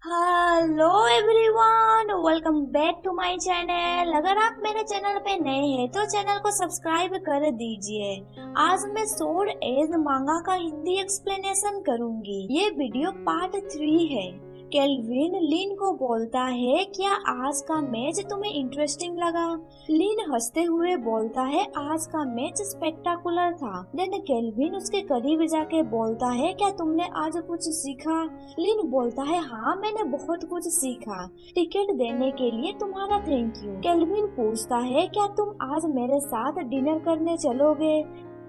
Hello everyone, welcome back to my channel. अगर आप मेरे चैनल पे नए हैं तो चैनल को सब्सक्राइब कर दीजिए। आज मैं सोड एज मांगा का हिंदी एक्सप्लेनेशन करूंगी। ये वीडियो पार्ट 3 है। केल्विन लिन को बोलता है, क्या आज का मैच तुम्हें इंटरेस्टिंग लगा? लिन हंसते हुए बोलता है, आज का मैच स्पेक्टाकुलर था। देन केल्विन उसके करीब जाके बोलता है, क्या तुमने आज कुछ सीखा? लिन बोलता है, हाँ मैंने बहुत कुछ सीखा। टिकट देने के लिए तुम्हारा थैंक यू। केल्विन पूछता है, क्या तुम आज मेरे साथ डिनर करने चलोगे?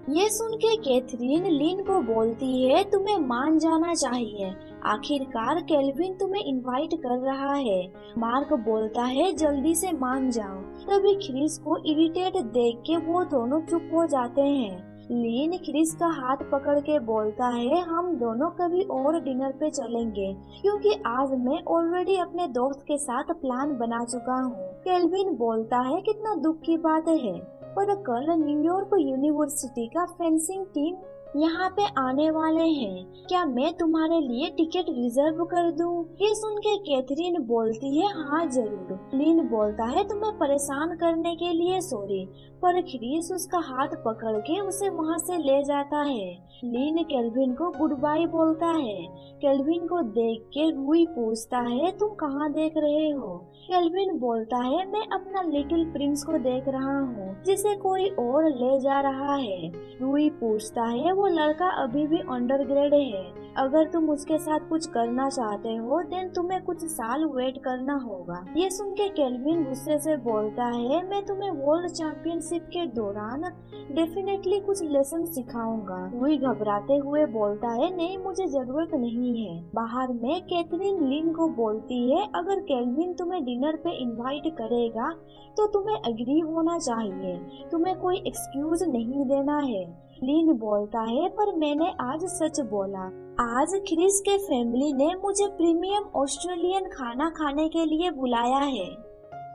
ये सुन के कैथरीन लिन को बोलती है, तुम्हें मान जाना चाहिए, आखिरकार केल्विन तुम्हें इनवाइट कर रहा है। मार्क बोलता है, जल्दी से मान जाओ। तभी क्रिस को इरिटेट देख के वो दोनों चुप हो जाते हैं। लिन क्रिस का हाथ पकड़ के बोलता है, हम दोनों कभी और डिनर पे चलेंगे, क्योंकि आज मैं ऑलरेडी अपने दोस्त के साथ प्लान बना चुका हूँ। केल्विन बोलता है, कितना दुख की बात है, पर कल न्यूयॉर्क यूनिवर्सिटी का फेंसिंग टीम यहाँ पे आने वाले हैं, क्या मैं तुम्हारे लिए टिकट रिजर्व कर दूं? ये सुन के कैथरीन बोलती है, हाँ जरूर। लिन बोलता है, तुम्हें परेशान करने के लिए सॉरी, पर क्रिस उसका हाथ पकड़ के उसे वहाँ से ले जाता है। लिन केल्विन को गुड बाय बोलता है। केल्विन को देख के रूई पूछता है, तुम कहाँ देख रहे हो? केल्विन बोलता है, मैं अपना लिटिल प्रिंस को देख रहा हूँ, जिसे कोई और ले जा रहा है। रूई पूछता है, वो लड़का अभी भी अंडरग्रेड है, अगर तुम उसके साथ कुछ करना चाहते हो देन तुम्हें कुछ साल वेट करना होगा। ये सुन के केल्विन गुस्से से बोलता है, मैं तुम्हें वर्ल्ड चैंपियनशिप के दौरान डेफिनेटली कुछ लेसन सिखाऊंगा। रूई घबराते हुए बोलता है, नहीं मुझे जरूरत नहीं है। बाहर में कैथरीन लिन को बोलती है, अगर केल्विन तुम्हें डिनर पे इनवाइट करेगा तो तुम्हें एग्री होना चाहिए, तुम्हें कोई एक्सक्यूज नहीं देना है। लिन बोलता है, पर मैंने आज सच बोला। आज क्रिस के फैमिली ने मुझे प्रीमियम ऑस्ट्रेलियन खाना खाने के लिए बुलाया है।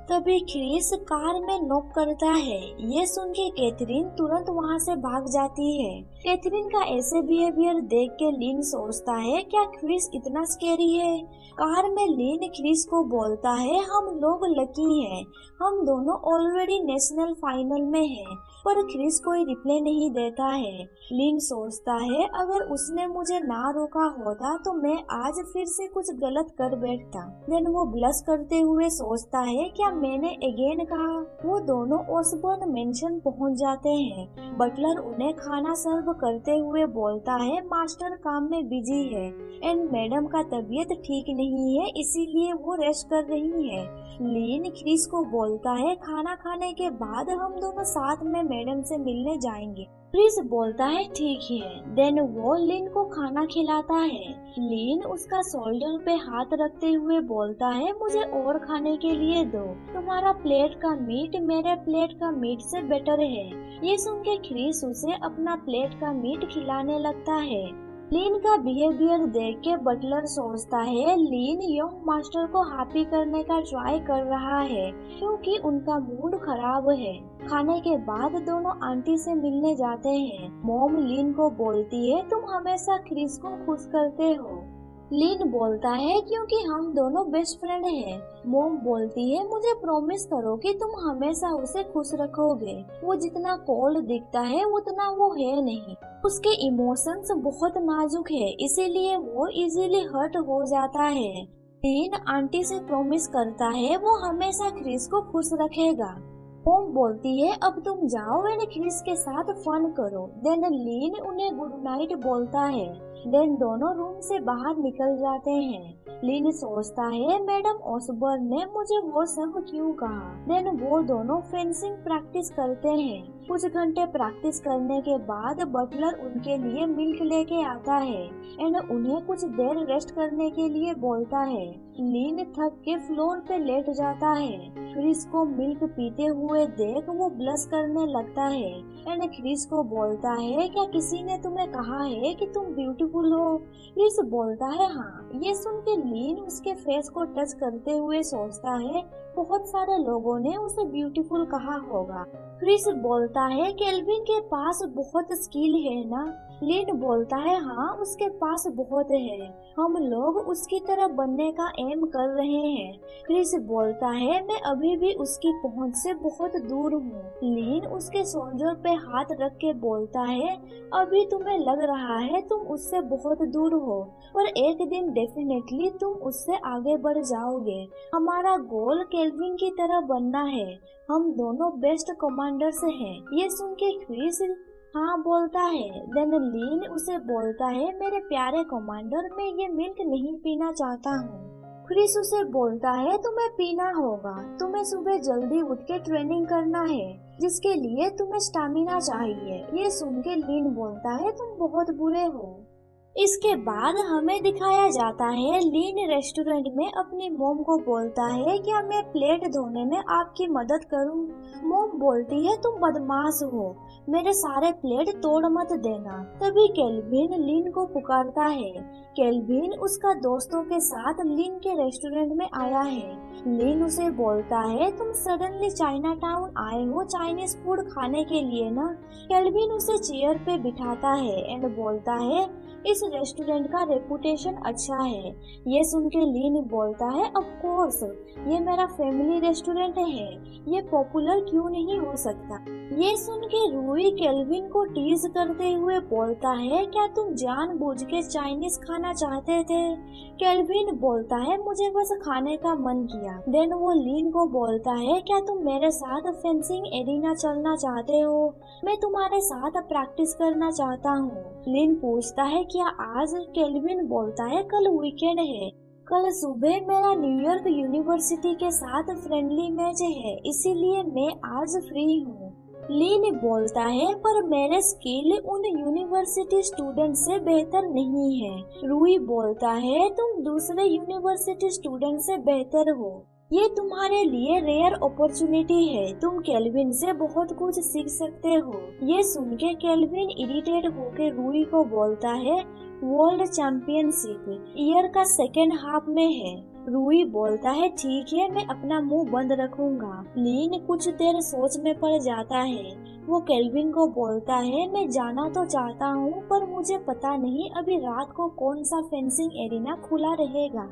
तभी क्रिस कार में नॉक करता है। ये सुन के कैथरीन तुरंत वहाँ से भाग जाती है। कैथरीन का ऐसे बिहेवियर देख के लिन सोचता है, क्या क्रिस इतना स्केरी है? कार में लिन क्रिस को बोलता है, हम लोग लकी हैं, हम दोनों ऑलरेडी नेशनल फाइनल में हैं, पर क्रिस कोई रिप्लाई नहीं देता है। लिन सोचता है, अगर उसने मुझे ना रोका होता तो मैं आज फिर से कुछ गलत कर बैठता। देन वो ब्लश करते हुए सोचता है, क्या मैंने अगेन कहा? वो दोनों ओसबर्न मेंशन पहुंच जाते हैं। बटलर उन्हें खाना सर्व करते हुए बोलता है, मास्टर काम में बिजी है एंड मैडम का तबीयत ठीक नहीं है, इसीलिए वो रेस्ट कर रही है। लिन क्रिस को बोलता है, खाना खाने के बाद हम दोनों साथ में मैडम से मिलने जाएंगे। क्रिस बोलता है, ठीक है। देन वो लिन को खाना खिलाता है। लिन उसका शोल्डर पे हाथ रखते हुए बोलता है, मुझे और खाने के लिए दो, तुम्हारा प्लेट का मीट मेरे प्लेट का मीट से बेटर है। ये सुन के क्रिस उसे अपना प्लेट का मीट खिलाने लगता है। लिन का बिहेवियर देख के बटलर सोचता है, लिन यंग मास्टर को हैप्पी करने का ट्राई कर रहा है, क्योंकि उनका मूड खराब है। खाने के बाद दोनों आंटी से मिलने जाते हैं। मॉम लिन को बोलती है, तुम हमेशा क्रिस को खुश करते हो। लिन बोलता है, क्योंकि हम दोनों बेस्ट फ्रेंड हैं। मॉम बोलती है, मुझे प्रॉमिस करो कि तुम हमेशा उसे खुश रखोगे। वो जितना कोल्ड दिखता है उतना वो है नहीं, उसके इमोशंस बहुत नाजुक है, इसीलिए वो इजीली हर्ट हो जाता है। लिन आंटी से प्रॉमिस करता है, वो हमेशा क्रिस को खुश रखेगा। मॉम बोलती है, अब तुम जाओ एंड क्रिस के साथ फन करो। देन लिन उन्हें गुड नाइट बोलता है। देन दोनों रूम से बाहर निकल जाते हैं। लिन सोचता है, मैडम ओसबर्न ने मुझे वो सब क्यों कहा? देन वो दोनों फेंसिंग प्रैक्टिस करते हैं। कुछ घंटे प्रैक्टिस करने के बाद बटलर उनके लिए मिल्क लेके आता है एंड उन्हें कुछ देर रेस्ट करने के लिए बोलता है। लिन थक के फ्लोर पे लेट जाता है। क्रिस को मिल्क पीते हुए देख वो ब्लश करने लगता है एंड क्रिस को बोलता है, क्या किसी ने तुम्हें कहा है कि तुम ब्यूटीफुल हो? क्रिस बोलता है, हाँ। ये सुन के लिन उसके फेस को टच करते हुए सोचता है, बहुत सारे लोगों ने उसे ब्यूटीफुल कहा होगा। क्रिस बोलता है, केल्विन के पास बहुत स्किल है ना, लिन बोलता है हाँ उसके पास बहुत है, हम लोग उसकी तरह बनने का एम कर रहे हैं। क्रिस बोलता है मैं अभी भी उसकी पहुंच से बहुत दूर हूँ। लिन उसके शोल्डर पे हाथ रख के बोलता है अभी तुम्हें लग रहा है तुम उससे बहुत दूर हो, पर एक दिन डेफिनेटली तुम उससे आगे बढ़ जाओगे। हमारा गोल केल्विन की तरह बनना है, हम दोनों बेस्ट कमांडर्स हैं। ये सुन के क्रिस हाँ बोलता है। देन लिन उसे बोलता है मेरे प्यारे कमांडर मैं ये मिल्क नहीं पीना चाहता हूँ। क्रिस उसे बोलता है तुम्हें पीना होगा, तुम्हें सुबह जल्दी उठ के ट्रेनिंग करना है जिसके लिए तुम्हें स्टामिना चाहिए। ये सुन के लिन बोलता है तुम बहुत बुरे हो। इसके बाद हमें दिखाया जाता है लिन रेस्टोरेंट में अपनी मोम को बोलता है क्या मैं प्लेट धोने में आपकी मदद करूं? मोम बोलती है तुम बदमाश हो, मेरे सारे प्लेट तोड़ मत देना। तभी केल्विन लिन को पुकारता है। केल्विन उसका दोस्तों के साथ लिन के रेस्टोरेंट में आया है। लिन उसे बोलता है तुम सडनली चाइना टाउन आए हो चाइनीज फूड खाने के लिए ना? केल्विन उसे चेयर पे बिठाता है एंड बोलता है इस रेस्टोरेंट का रेपुटेशन अच्छा है। ये सुन के लिन बोलता है ऑफ कोर्स ये मेरा फैमिली रेस्टोरेंट है, ये पॉपुलर क्यों नहीं हो सकता। ये सुन के रूई केल्विन को टीज करते हुए बोलता है क्या तुम जानबूझ के चाइनीज खाना चाहते थे? केल्विन बोलता है मुझे बस खाने का मन किया। देन वो लिन को बोलता है क्या तुम मेरे साथ फेंसिंग एरिना चलना चाहते हो? मैं तुम्हारे साथ प्रैक्टिस करना चाहता हूँ। लिन पूछता है क्या आज? केल्विन बोलता है कल वीकेंड है, कल सुबह मेरा न्यूयॉर्क यूनिवर्सिटी के साथ फ्रेंडली मैच है, इसीलिए मैं आज फ्री हूँ। लिन बोलता है पर मेरे स्किल उन यूनिवर्सिटी स्टूडेंट से बेहतर नहीं है। रूई बोलता है तुम दूसरे यूनिवर्सिटी स्टूडेंट से बेहतर हो, ये तुम्हारे लिए रेयर अपॉर्चुनिटी है, तुम केल्विन से बहुत कुछ सीख सकते हो। ये सुन के केल्विन इरिटेट होकर रूई को बोलता है वर्ल्ड चैंपियनशिप ईयर का सेकेंड हाफ में है। रूई बोलता है ठीक है मैं अपना मुंह बंद रखूंगा। लिन कुछ देर सोच में पड़ जाता है। वो केल्विन को बोलता है मैं जाना तो चाहता हूँ पर मुझे पता नहीं अभी रात को कौन सा फेंसिंग एरिना खुला रहेगा।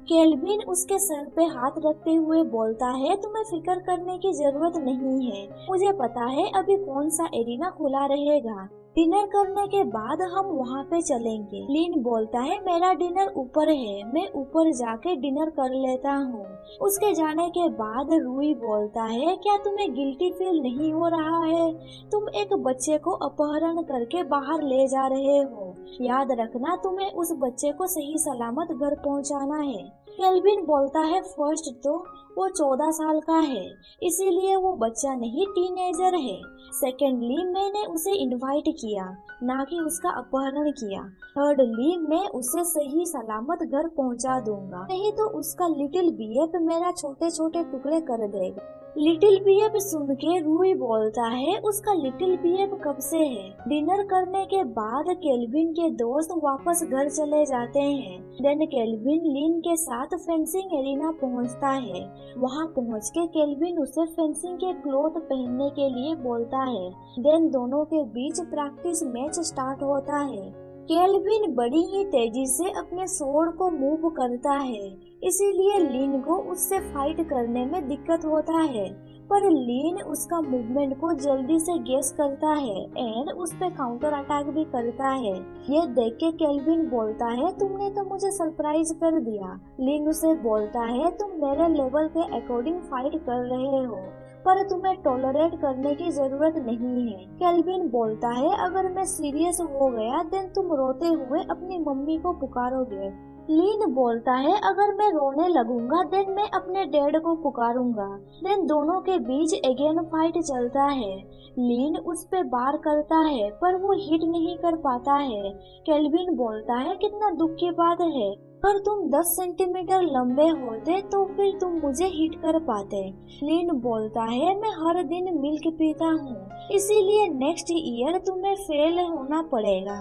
केल्विन उसके सर पे हाथ रखते हुए बोलता है तुम्हें फिक्र करने की जरूरत नहीं है, मुझे पता है अभी कौन सा एरिना खुला रहेगा। डिनर करने के बाद हम वहाँ पे चलेंगे। लिन बोलता है मेरा डिनर ऊपर है, मैं ऊपर जाके डिनर कर लेता हूँ। उसके जाने के बाद रूई बोलता है क्या तुम्हें गिल्टी फील नहीं हो रहा है? तुम एक बच्चे को अपहरण करके बाहर ले जा रहे हो, याद रखना तुम्हें उस बच्चे को सही सलामत घर पहुँचाना है। केल्विन बोलता है फर्स्ट तो वो 14 साल का है, इसीलिए वो बच्चा नहीं टीनेजर है। सेकेंडली मैंने उसे इनवाइट किया, ना कि उसका अपहरण किया। थर्डली मैं उसे सही सलामत घर पहुंचा दूंगा, नहीं तो उसका लिटिल बीएफ मेरा छोटे छोटे टुकड़े कर देगा। लिटिल बीएफ सुन के रूई बोलता है उसका लिटिल बीएफ कब से है? डिनर करने के बाद केल्विन के दोस्त वापस घर चले जाते हैं। देन केल्विन लिन के साथ फेंसिंग एरिना पहुंचता है। वहां पहुंच के केल्विन उसे फेंसिंग के क्लोथ पहनने के लिए बोलता है। देन दोनों के बीच प्रैक्टिस मैच स्टार्ट होता है। केल्विन बड़ी ही तेजी से अपने स्वॉर्ड को मूव करता है, इसीलिए लिन को उससे फाइट करने में दिक्कत होता है। पर लिन उसका मूवमेंट को जल्दी से गेस करता है एंड उस पे काउंटर अटैक भी करता है। ये देख के केल्विन बोलता है तुमने तो मुझे सरप्राइज कर दिया। लिन उसे बोलता है तुम मेरे लेवल के अकॉर्डिंग फाइट कर रहे हो, पर तुम्हें टॉलरेट करने की जरूरत नहीं है। केल्विन बोलता है अगर मैं सीरियस हो गया देन तुम रोते हुए अपनी मम्मी को पुकारोगे। लिन बोलता है अगर मैं रोने लगूंगा देन मैं अपने डैड को पुकारूंगा। देन दोनों के बीच अगेन फाइट चलता है। लिन उस पे बार करता है पर वो हिट नहीं कर पाता है। केल्विन बोलता है कितना दुख की बात है, अगर तुम 10 सेंटीमीटर लंबे होते तो फिर तुम मुझे हिट कर पाते। लिन बोलता है मैं हर दिन मिल्क पीता हूँ, इसीलिए नेक्स्ट ईयर तुम्हें फेल होना पड़ेगा।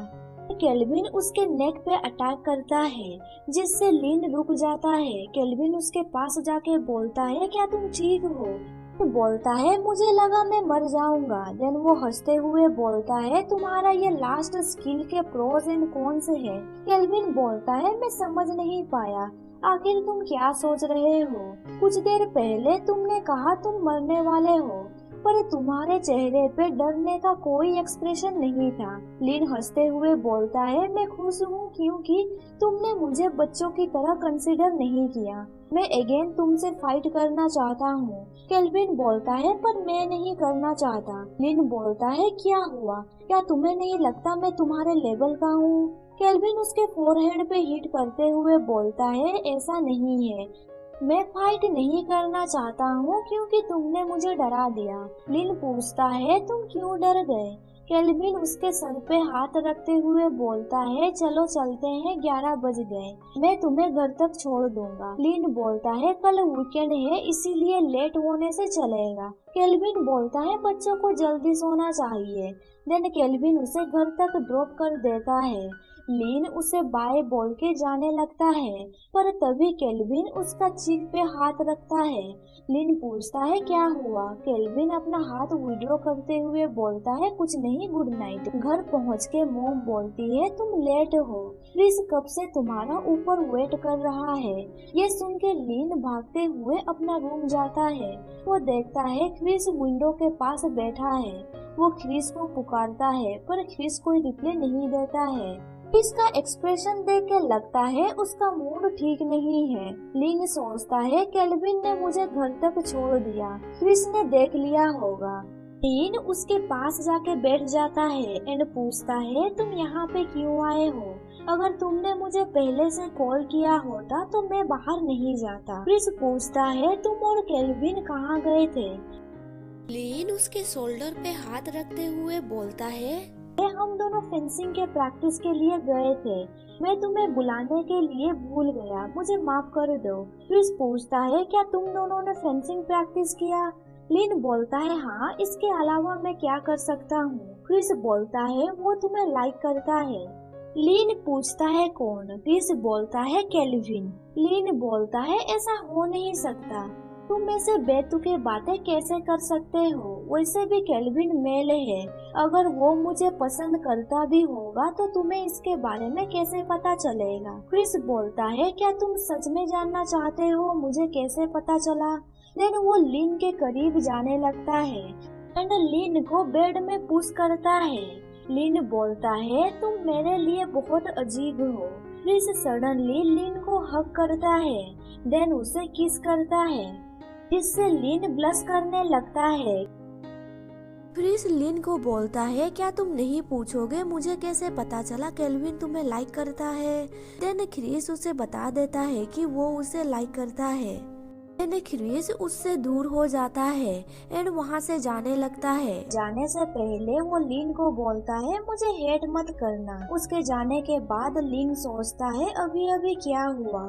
केल्विन उसके नेक पे अटैक करता है, जिससे लिन रुक जाता है। केल्विन उसके पास जाके बोलता है क्या तुम ठीक हो? बोलता है मुझे लगा मैं मर जाऊंगा। देन वो हंसते हुए बोलता है तुम्हारा ये लास्ट स्किल के प्रोज एंड कॉन्स है। केल्विन बोलता है मैं समझ नहीं पाया, आखिर तुम क्या सोच रहे हो? कुछ देर पहले तुमने कहा तुम मरने वाले हो, पर तुम्हारे चेहरे पे डरने का कोई एक्सप्रेशन नहीं था। लिन हंसते हुए बोलता है मैं खुश हूँ क्योंकि तुमने मुझे बच्चों की तरह कंसीडर नहीं किया। मैं अगेन तुमसे फाइट करना चाहता हूँ। केल्विन बोलता है पर मैं नहीं करना चाहता। लिन बोलता है क्या हुआ, क्या तुम्हें नहीं लगता मैं तुम्हारे लेवल का हूँ? केल्विन उसके फोरहेड पे हिट करते हुए बोलता है ऐसा नहीं है, मैं फाइट नहीं करना चाहता हूँ क्योंकि तुमने मुझे डरा दिया। लिन पूछता है तुम क्यों डर गए? केल्विन उसके सर पे हाथ रखते हुए बोलता है चलो चलते हैं, 11 बज गए, मैं तुम्हें घर तक छोड़ दूंगा। लिन बोलता है कल वीकेंड है इसीलिए लेट होने से चलेगा। केल्विन बोलता है बच्चों को जल्दी सोना चाहिए। देन केल्विन उसे घर तक ड्रॉप कर देता है। लिन उसे बाय बोल के जाने लगता है, पर तभी केल्विन उसका चीक पे हाथ रखता है। लिन पूछता है क्या हुआ? केल्विन अपना हाथ विड्रॉ करते हुए बोलता है कुछ नहीं, गुड नाइट। घर पहुंच के मॉम बोलती है तुम लेट हो, क्रिस कब से तुम्हारा ऊपर वेट कर रहा है। ये सुन के लिन भागते हुए अपना रूम जाता है। वो देखता है क्रिस विंडो के पास बैठा है। वो क्रिस को पुकारता है पर क्रिस कोई रिप्लाई नहीं देता है। इसका एक्सप्रेशन देख के लगता है उसका मूड ठीक नहीं है। लिन सोचता है केल्विन ने मुझे घर तक छोड़ दिया, क्रिस ने देख लिया होगा। लिन उसके पास जाके बैठ जाता है एंड पूछता है तुम यहाँ पे क्यों आए हो? अगर तुमने मुझे पहले से कॉल किया होता तो मैं बाहर नहीं जाता। क्रिस पूछता है तुम और केल्विन कहाँ गए थे? लिन उसके शोल्डर पे हाथ रखते हुए बोलता है हम दोनों फेंसिंग के प्रैक्टिस के लिए गए थे, मैं तुम्हें बुलाने के लिए भूल गया, मुझे माफ कर दो। क्रिस पूछता है क्या तुम दोनों ने फेंसिंग प्रैक्टिस किया? लिन बोलता है हाँ, इसके अलावा मैं क्या कर सकता हूँ। क्रिस बोलता है वो तुम्हें लाइक करता है। लिन पूछता है कौन? क्रिस बोलता है केल्विन। लिन बोलता है ऐसा हो नहीं सकता, तुम ऐसे बेतुके बातें कैसे कर सकते हो? वैसे भी केल्विन मेल है, अगर वो मुझे पसंद करता भी होगा तो तुम्हें इसके बारे में कैसे पता चलेगा? क्रिस बोलता है क्या तुम सच में जानना चाहते हो मुझे कैसे पता चला? देन वो लिन के करीब जाने लगता है एंड लिन को बेड में पुश करता है। लिन बोलता है तुम मेरे लिए बहुत अजीब हो। क्रिस सडनली लिन को हग करता है, देन उसे किस करता है, इससे लिन ब्लश करने लगता है। क्रिस लिन को बोलता है क्या तुम नहीं पूछोगे मुझे कैसे पता चला केल्विन तुम्हें लाइक करता है? देन क्रिस उसे बता देता है कि वो उसे लाइक करता है। देन क्रिस उससे दूर हो जाता है एंड वहाँ से जाने लगता है। जाने से पहले वो लिन को बोलता है मुझे हेट मत करना। उसके जाने के बाद लिन सोचता है अभी अभी क्या हुआ,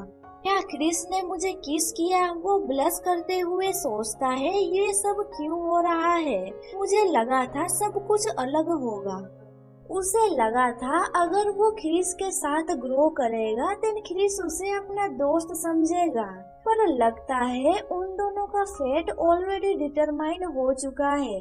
क्या क्रिस ने मुझे किस किया? वो ब्लश करते हुए सोचता है ये सब क्यों हो रहा है, मुझे लगा था सब कुछ अलग होगा। उसे लगा था अगर वो क्रिस के साथ ग्रो करेगा देन क्रिस उसे अपना दोस्त समझेगा, पर लगता है उन दोनों का फेट ऑलरेडी डिटरमाइन हो चुका है।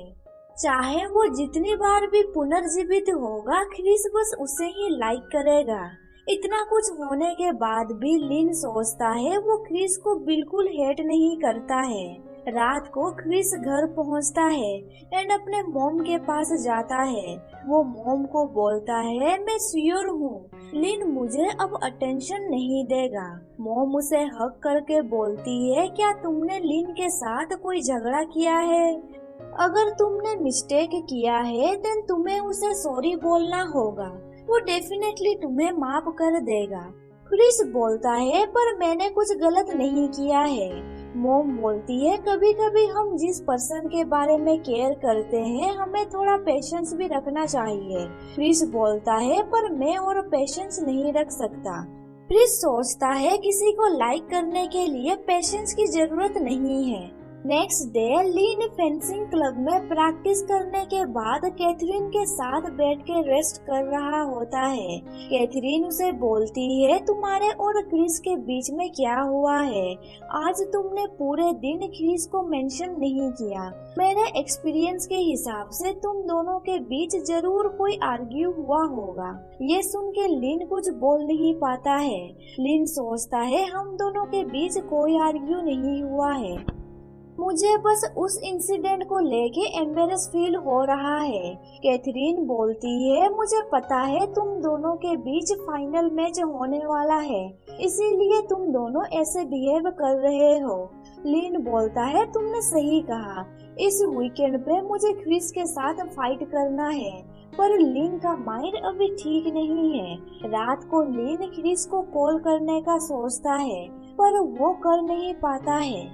चाहे वो जितनी बार भी पुनर्जीवित होगा क्रिस बस उसे ही लाइक करेगा। इतना कुछ होने के बाद भी लिन सोचता है वो क्रिस को बिल्कुल हेट नहीं करता है। रात को क्रिस घर पहुंचता है एंड अपने मॉम के पास जाता है। वो मॉम को बोलता है मैं श्योर हूँ लिन मुझे अब अटेंशन नहीं देगा। मॉम उसे हक करके बोलती है क्या तुमने लिन के साथ कोई झगड़ा किया है? अगर तुमने मिस्टेक किया है देन तुम्हें उसे सॉरी बोलना होगा, वो डेफिनेटली तुम्हें माफ कर देगा। क्रिस बोलता है पर मैंने कुछ गलत नहीं किया है। मॉम बोलती है कभी कभी हम जिस पर्सन के बारे में केयर करते हैं हमें थोड़ा पेशेंस भी रखना चाहिए। क्रिस बोलता है पर मैं और पेशेंस नहीं रख सकता। क्रिस सोचता है किसी को लाइक करने के लिए पेशेंस की जरूरत नहीं है। नेक्स्ट डे लीन फेंसिंग क्लब में प्रैक्टिस करने के बाद कैथरीन के साथ बैठ के रेस्ट कर रहा होता है। कैथरीन उसे बोलती है, तुम्हारे और क्रिस के बीच में क्या हुआ है? आज तुमने पूरे दिन क्रिस को मेंशन नहीं किया। मेरे एक्सपीरियंस के हिसाब से तुम दोनों के बीच जरूर कोई आर्ग्यू हुआ होगा। ये सुन के लीन कुछ बोल नहीं पाता है। लीन सोचता है, हम दोनों के बीच कोई आर्ग्यू नहीं हुआ है। मुझे बस उस इंसिडेंट को लेके एम्बेरस फील हो रहा है। कैथरीन बोलती है, मुझे पता है तुम दोनों के बीच फाइनल मैच होने वाला है, इसीलिए तुम दोनों ऐसे बिहेव कर रहे हो। लीन बोलता है, तुमने सही कहा, इस वीकेंड पे मुझे क्रिस के साथ फाइट करना है। पर लीन का माइंड अभी ठीक नहीं है। रात को लीन क्रिस को कॉल करने का सोचता है, पर वो कर नहीं पाता है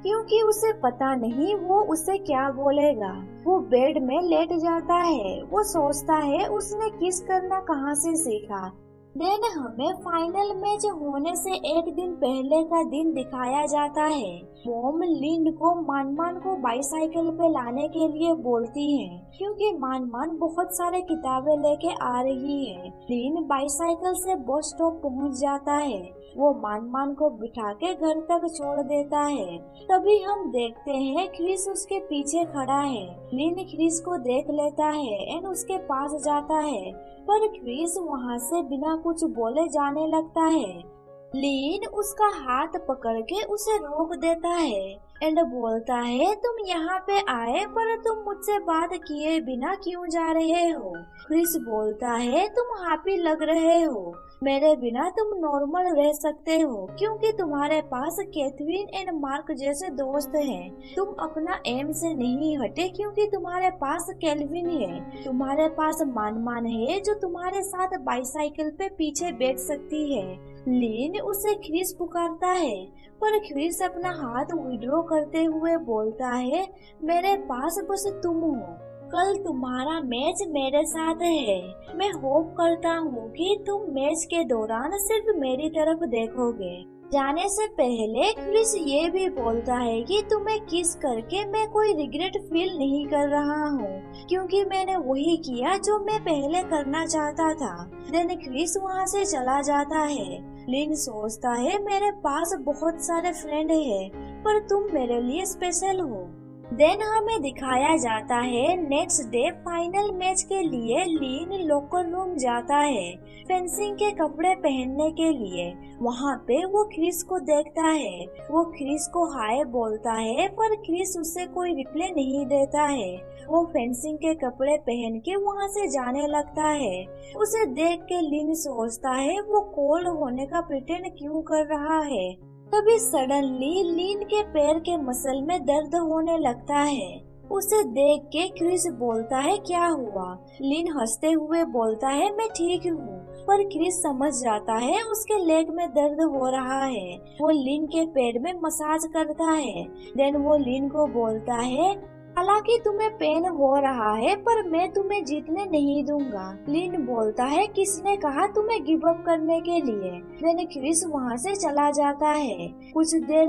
क्योंकि उसे पता नहीं वो उसे क्या बोलेगा। वो बेड में लेट जाता है। वो सोचता है उसने किस करना कहाँ से सीखा। देन हमें फाइनल मैच होने से एक दिन पहले का दिन दिखाया जाता है। मॉम लीन को मान को बाईसाइकिल पे लाने के लिए बोलती है क्योंकि मान बहुत सारे किताबें लेके आ रही है। लीन बाईसाइकिल से बस स्टॉप पहुंच जाता है। वो मान को बिठा के घर तक छोड़ देता है। तभी हम देखते हैं क्रिस उसके पीछे खड़ा है। लीन क्रिस को देख लेता है एंड उसके पास जाता है, पर क्रिस वहाँ से बिना कुछ बोले जाने लगता है। लीन उसका हाथ पकड़ के उसे रोक देता है एंड बोलता है, तुम यहाँ पे आए पर तुम मुझसे बात किए बिना क्यों जा रहे हो? क्रिस बोलता है, तुम हैप्पी लग रहे हो, मेरे बिना तुम नॉर्मल रह सकते हो क्योंकि तुम्हारे पास कैथरीन एंड मार्क जैसे दोस्त हैं। तुम अपना एम से नहीं हटे क्योंकि तुम्हारे पास केल्विन है। तुम्हारे पास मान है जो तुम्हारे साथ बाईसाइकिल पे पीछे बैठ सकती है। लीन उसे क्रिस पुकारता है, पर क्रिस अपना हाथ विड्रॉ करते हुए बोलता है, मेरे पास बस तुम हो। कल तुम्हारा मैच मेरे साथ है। मैं होप करता हूँ कि तुम मैच के दौरान सिर्फ मेरी तरफ देखोगे। जाने से पहले क्रिस ये भी बोलता है कि तुम्हें किस करके मैं कोई रिग्रेट फील नहीं कर रहा हूँ क्योंकि मैंने वही किया जो मैं पहले करना चाहता था। देन क्रिस वहाँ से चला जाता है। लीन सोचता है, मेरे पास बहुत सारे फ्रेंड है पर तुम मेरे लिए स्पेशल हो। देन हमें दिखाया जाता है नेक्स्ट डे फाइनल मैच के लिए लीन लॉकर रूम जाता है फेंसिंग के कपड़े पहनने के लिए। वहाँ पे वो क्रिस को देखता है। वो क्रिस को हाय बोलता है पर क्रिस उससे कोई रिप्लाई नहीं देता है। वो फेंसिंग के कपड़े पहन के वहाँ से जाने लगता है। उसे देख के लीन सोचता है वो कोल्ड होने का प्रिटेंड क्यों कर रहा है। तभी सडनली लीन के पैर के मसल में दर्द होने लगता है। उसे देख के क्रिस बोलता है, क्या हुआ? लीन हंसते हुए बोलता है, मैं ठीक हूँ। पर क्रिस समझ जाता है उसके लेग में दर्द हो रहा है। वो लीन के पैर में मसाज करता है। देन वो लीन को बोलता है, हालांकि तुम्हें पेन हो रहा है पर मैं तुम्हें जीतने नहीं दूंगा। लीन बोलता है, किसने कहा तुम्हें गिव अप करने के लिए? देन क्रिस वहाँ से चला जाता है। कुछ देर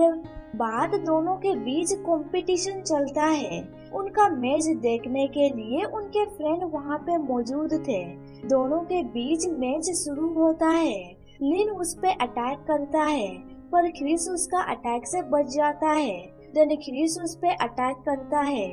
बाद दोनों के बीच कंपटीशन चलता है। उनका मैच देखने के लिए उनके फ्रेंड वहाँ पे मौजूद थे। दोनों के बीच मैच शुरू होता है। लीन उस पे अटैक करता है पर क्रिस उसका अटैक से बच जाता है। देन क्रिस उस पे अटैक करता है।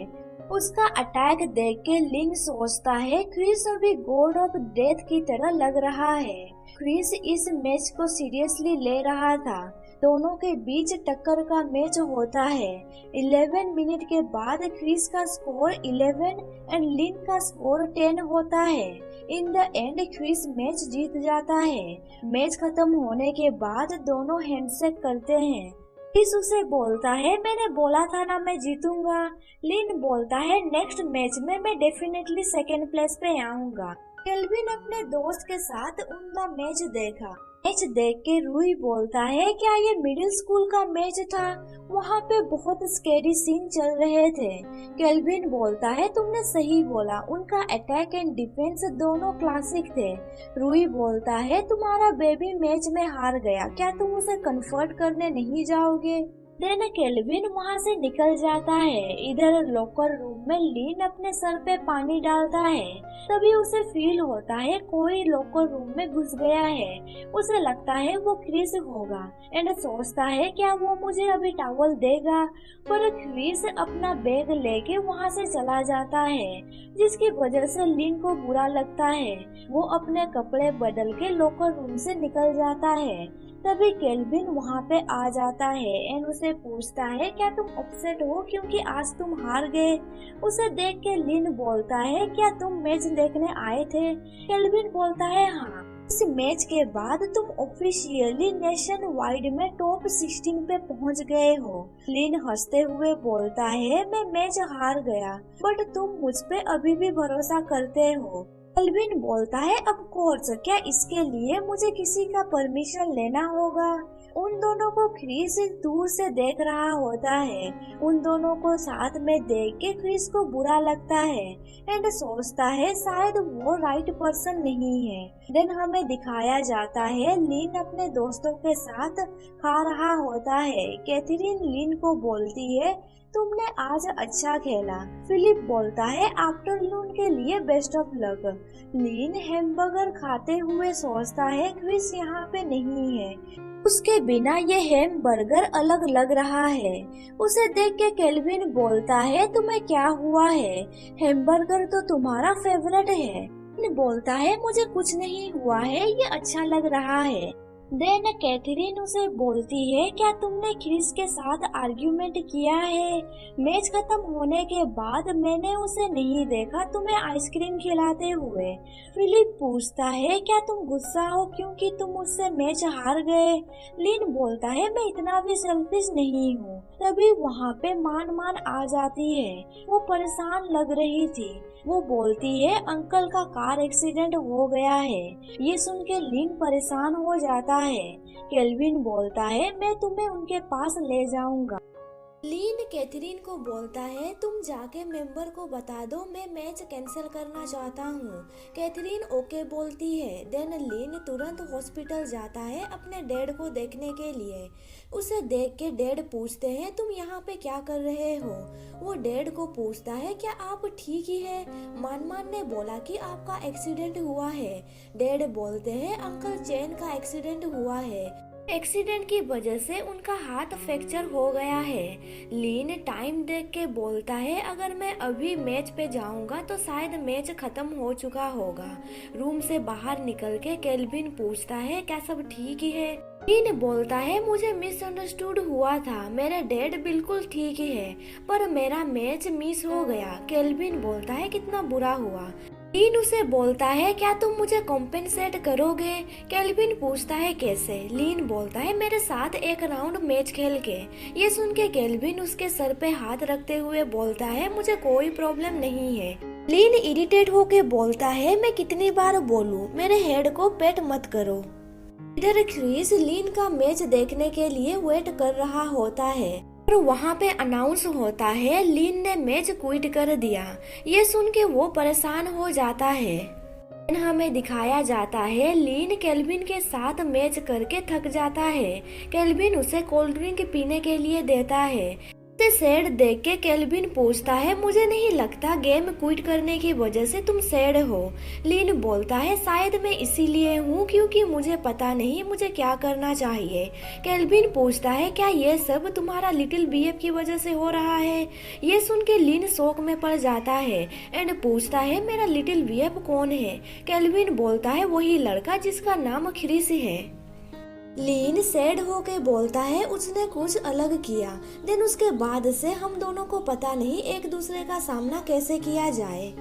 उसका अटैक देख के लीन सोचता है क्रिस अभी गॉड ऑफ डेथ की तरह लग रहा है। क्रिस इस मैच को सीरियसली ले रहा था। दोनों के बीच टक्कर का मैच होता है। 11 मिनट के बाद क्रिस का स्कोर 11 एंड लीन का स्कोर 10 होता है। In the end Chris match जीत जाता है। मैच खत्म होने के बाद दोनों हैंडशेक करते हैं। क्रिस उसे बोलता है, मैंने बोला था ना मैं जीतूंगा। लीन बोलता है, नेक्स्ट मैच में मैं डेफिनेटली सेकेंड प्लेस पे आऊंगा। केल्विन अपने दोस्त के साथ उनका मैच देखा। मैच देख के रूही बोलता है, क्या ये मिडिल स्कूल का मैच था? वहाँ पे बहुत स्कैरी सीन चल रहे थे। केल्विन बोलता है, तुमने सही बोला, उनका अटैक एंड डिफेंस दोनों क्लासिक थे। रूही बोलता है, तुम्हारा बेबी मैच में हार गया, क्या तुम उसे कंफर्ट करने नहीं जाओगे? देन केल्विन वहाँ से निकल जाता है। इधर लॉकर रूम में लीन अपने सर पे पानी डालता है। तभी उसे फील होता है कोई लॉकर रूम में घुस गया है। उसे लगता है वो क्रिस होगा एंड सोचता है क्या वो मुझे अभी टॉवल देगा, पर क्रिस अपना बैग लेके वहाँ से चला जाता है, जिसकी वजह से लीन को बुरा लगता है। वो अपने कपड़े बदल के लॉकर रूम से निकल जाता है। तभी केल्विन वहाँ पे आ जाता है एंड उसे पूछता है क्या तुम अपसेट हो क्योंकि आज तुम हार गए। उसे देख के लीन बोलता है क्या तुम मैच देखने आए थे। केल्विन बोलता है हाँ। इस मैच के बाद तुम ऑफिशियली नेशन वाइड में टॉप 16 पे पहुंच गए हो। लीन हंसते हुए बोलता है मैं मैच हार गया बट तुम मुझ पे अभी भी भरोसा करते हो। केल्विन बोलता है ऑफ कोर्स, क्या इसके लिए मुझे किसी का परमिशन लेना होगा। उन दोनों को क्रिस दूर से देख रहा होता है। उन दोनों को साथ में देख के क्रिस को बुरा लगता है एंड सोचता है शायद वो राइट पर्सन नहीं है। देन हमें दिखाया जाता है लीन अपने दोस्तों के साथ खा रहा होता है। कैथरीन लीन को बोलती है तुमने आज अच्छा खेला। फिलिप बोलता है आफ्टरनून के लिए best of luck. Lean hamburger खाते हुए सोचता है क्रिस यहाँ पे नहीं है, उसके बिना ये हैमबर्गर अलग लग रहा है। उसे देख के केल्विन बोलता है तुम्हें क्या हुआ है, हैमबर्गर तो तुम्हारा फेवरेट है। बोलता है मुझे कुछ नहीं हुआ है, ये अच्छा लग रहा है। देन कैथरीन उसे बोलती है क्या तुमने क्रिस के साथ आर्ग्यूमेंट किया है। मैच खत्म होने के बाद मैंने उसे नहीं देखा तुम्हें आइसक्रीम खिलाते हुए। फिलिप पूछता है क्या तुम गुस्सा हो क्योंकि तुम उससे मैच हार गए। लीन बोलता है मैं इतना भी सेल्फिश नहीं हूँ। तभी वहाँ पे मान आ जाती है। वो परेशान लग रही थी। वो बोलती है अंकल का कार एक्सीडेंट हो गया है। ये सुन के लीन परेशान हो जाता है। केल्विन बोलता है मैं तुम्हें उनके पास ले जाऊंगा। लीन कैथरीन को बोलता है तुम जाके मेंबर को बता दो मैं मैच कैंसिल करना चाहता हूँ। कैथरीन ओके बोलती है। देन लीन तुरंत हॉस्पिटल जाता है अपने डैड को देखने के लिए। उसे देख के डैड पूछते हैं तुम यहाँ पे क्या कर रहे हो। वो डैड को पूछता है क्या आप ठीक ही है। मान ने बोला कि आपका एक्सीडेंट हुआ है। डैड बोलते हैं अंकल चैन का एक्सीडेंट हुआ है। एक्सीडेंट की वजह से उनका हाथ फ्रैक्चर हो गया है। लीन टाइम देख के बोलता है अगर मैं अभी मैच पे जाऊंगा तो शायद मैच खत्म हो चुका होगा। रूम से बाहर निकल के केल्विन पूछता है क्या सब ठीक ही है। लीन बोलता है मुझे मिसअंडरस्टूड हुआ था, मेरा डैड बिल्कुल ठीक ही है पर मेरा मैच मिस हो गया। केल्विन बोलता है कितना बुरा हुआ। लीन उसे बोलता है क्या तुम मुझे कॉम्पेंसेट करोगे। केल्विन पूछता है कैसे। लीन बोलता है मेरे साथ एक राउंड मैच खेल के। ये सुन के केल्विन उसके सर पे हाथ रखते हुए बोलता है मुझे कोई प्रॉब्लम नहीं है। लीन इरिटेट होके बोलता है मैं कितनी बार बोलूं मेरे हेड को पेट मत करो। इधर क्रिस लीन का मैच देखने के लिए वेट कर रहा होता है और वहाँ पे अनाउंस होता है लीन ने मैच क्विट कर दिया। ये सुन के वो परेशान हो जाता है। हमें दिखाया जाता है लीन केल्विन के साथ मैच करके थक जाता है। केल्विन उसे कोल्ड ड्रिंक पीने के लिए देता है। सैड देख के केल्विन पूछता है मुझे नहीं लगता गेम क्विट करने की वजह से तुम सैड हो। लीन बोलता है शायद मैं इसीलिए हूँ क्योंकि मुझे पता नहीं मुझे क्या करना चाहिए। केल्विन पूछता है क्या ये सब तुम्हारा लिटिल बीएफ की वजह से हो रहा है। ये सुन के लीन शौक में पड़ जाता है एंड पूछता है मेरा लिटिल बीएफ कौन है। केल्विन बोलता है वही लड़का जिसका नाम क्रिस है। लीन सैड होके बोलता है उसने कुछ अलग किया। देन उसके बाद से हम दोनों को पता नहीं एक दूसरे का सामना कैसे किया जाए।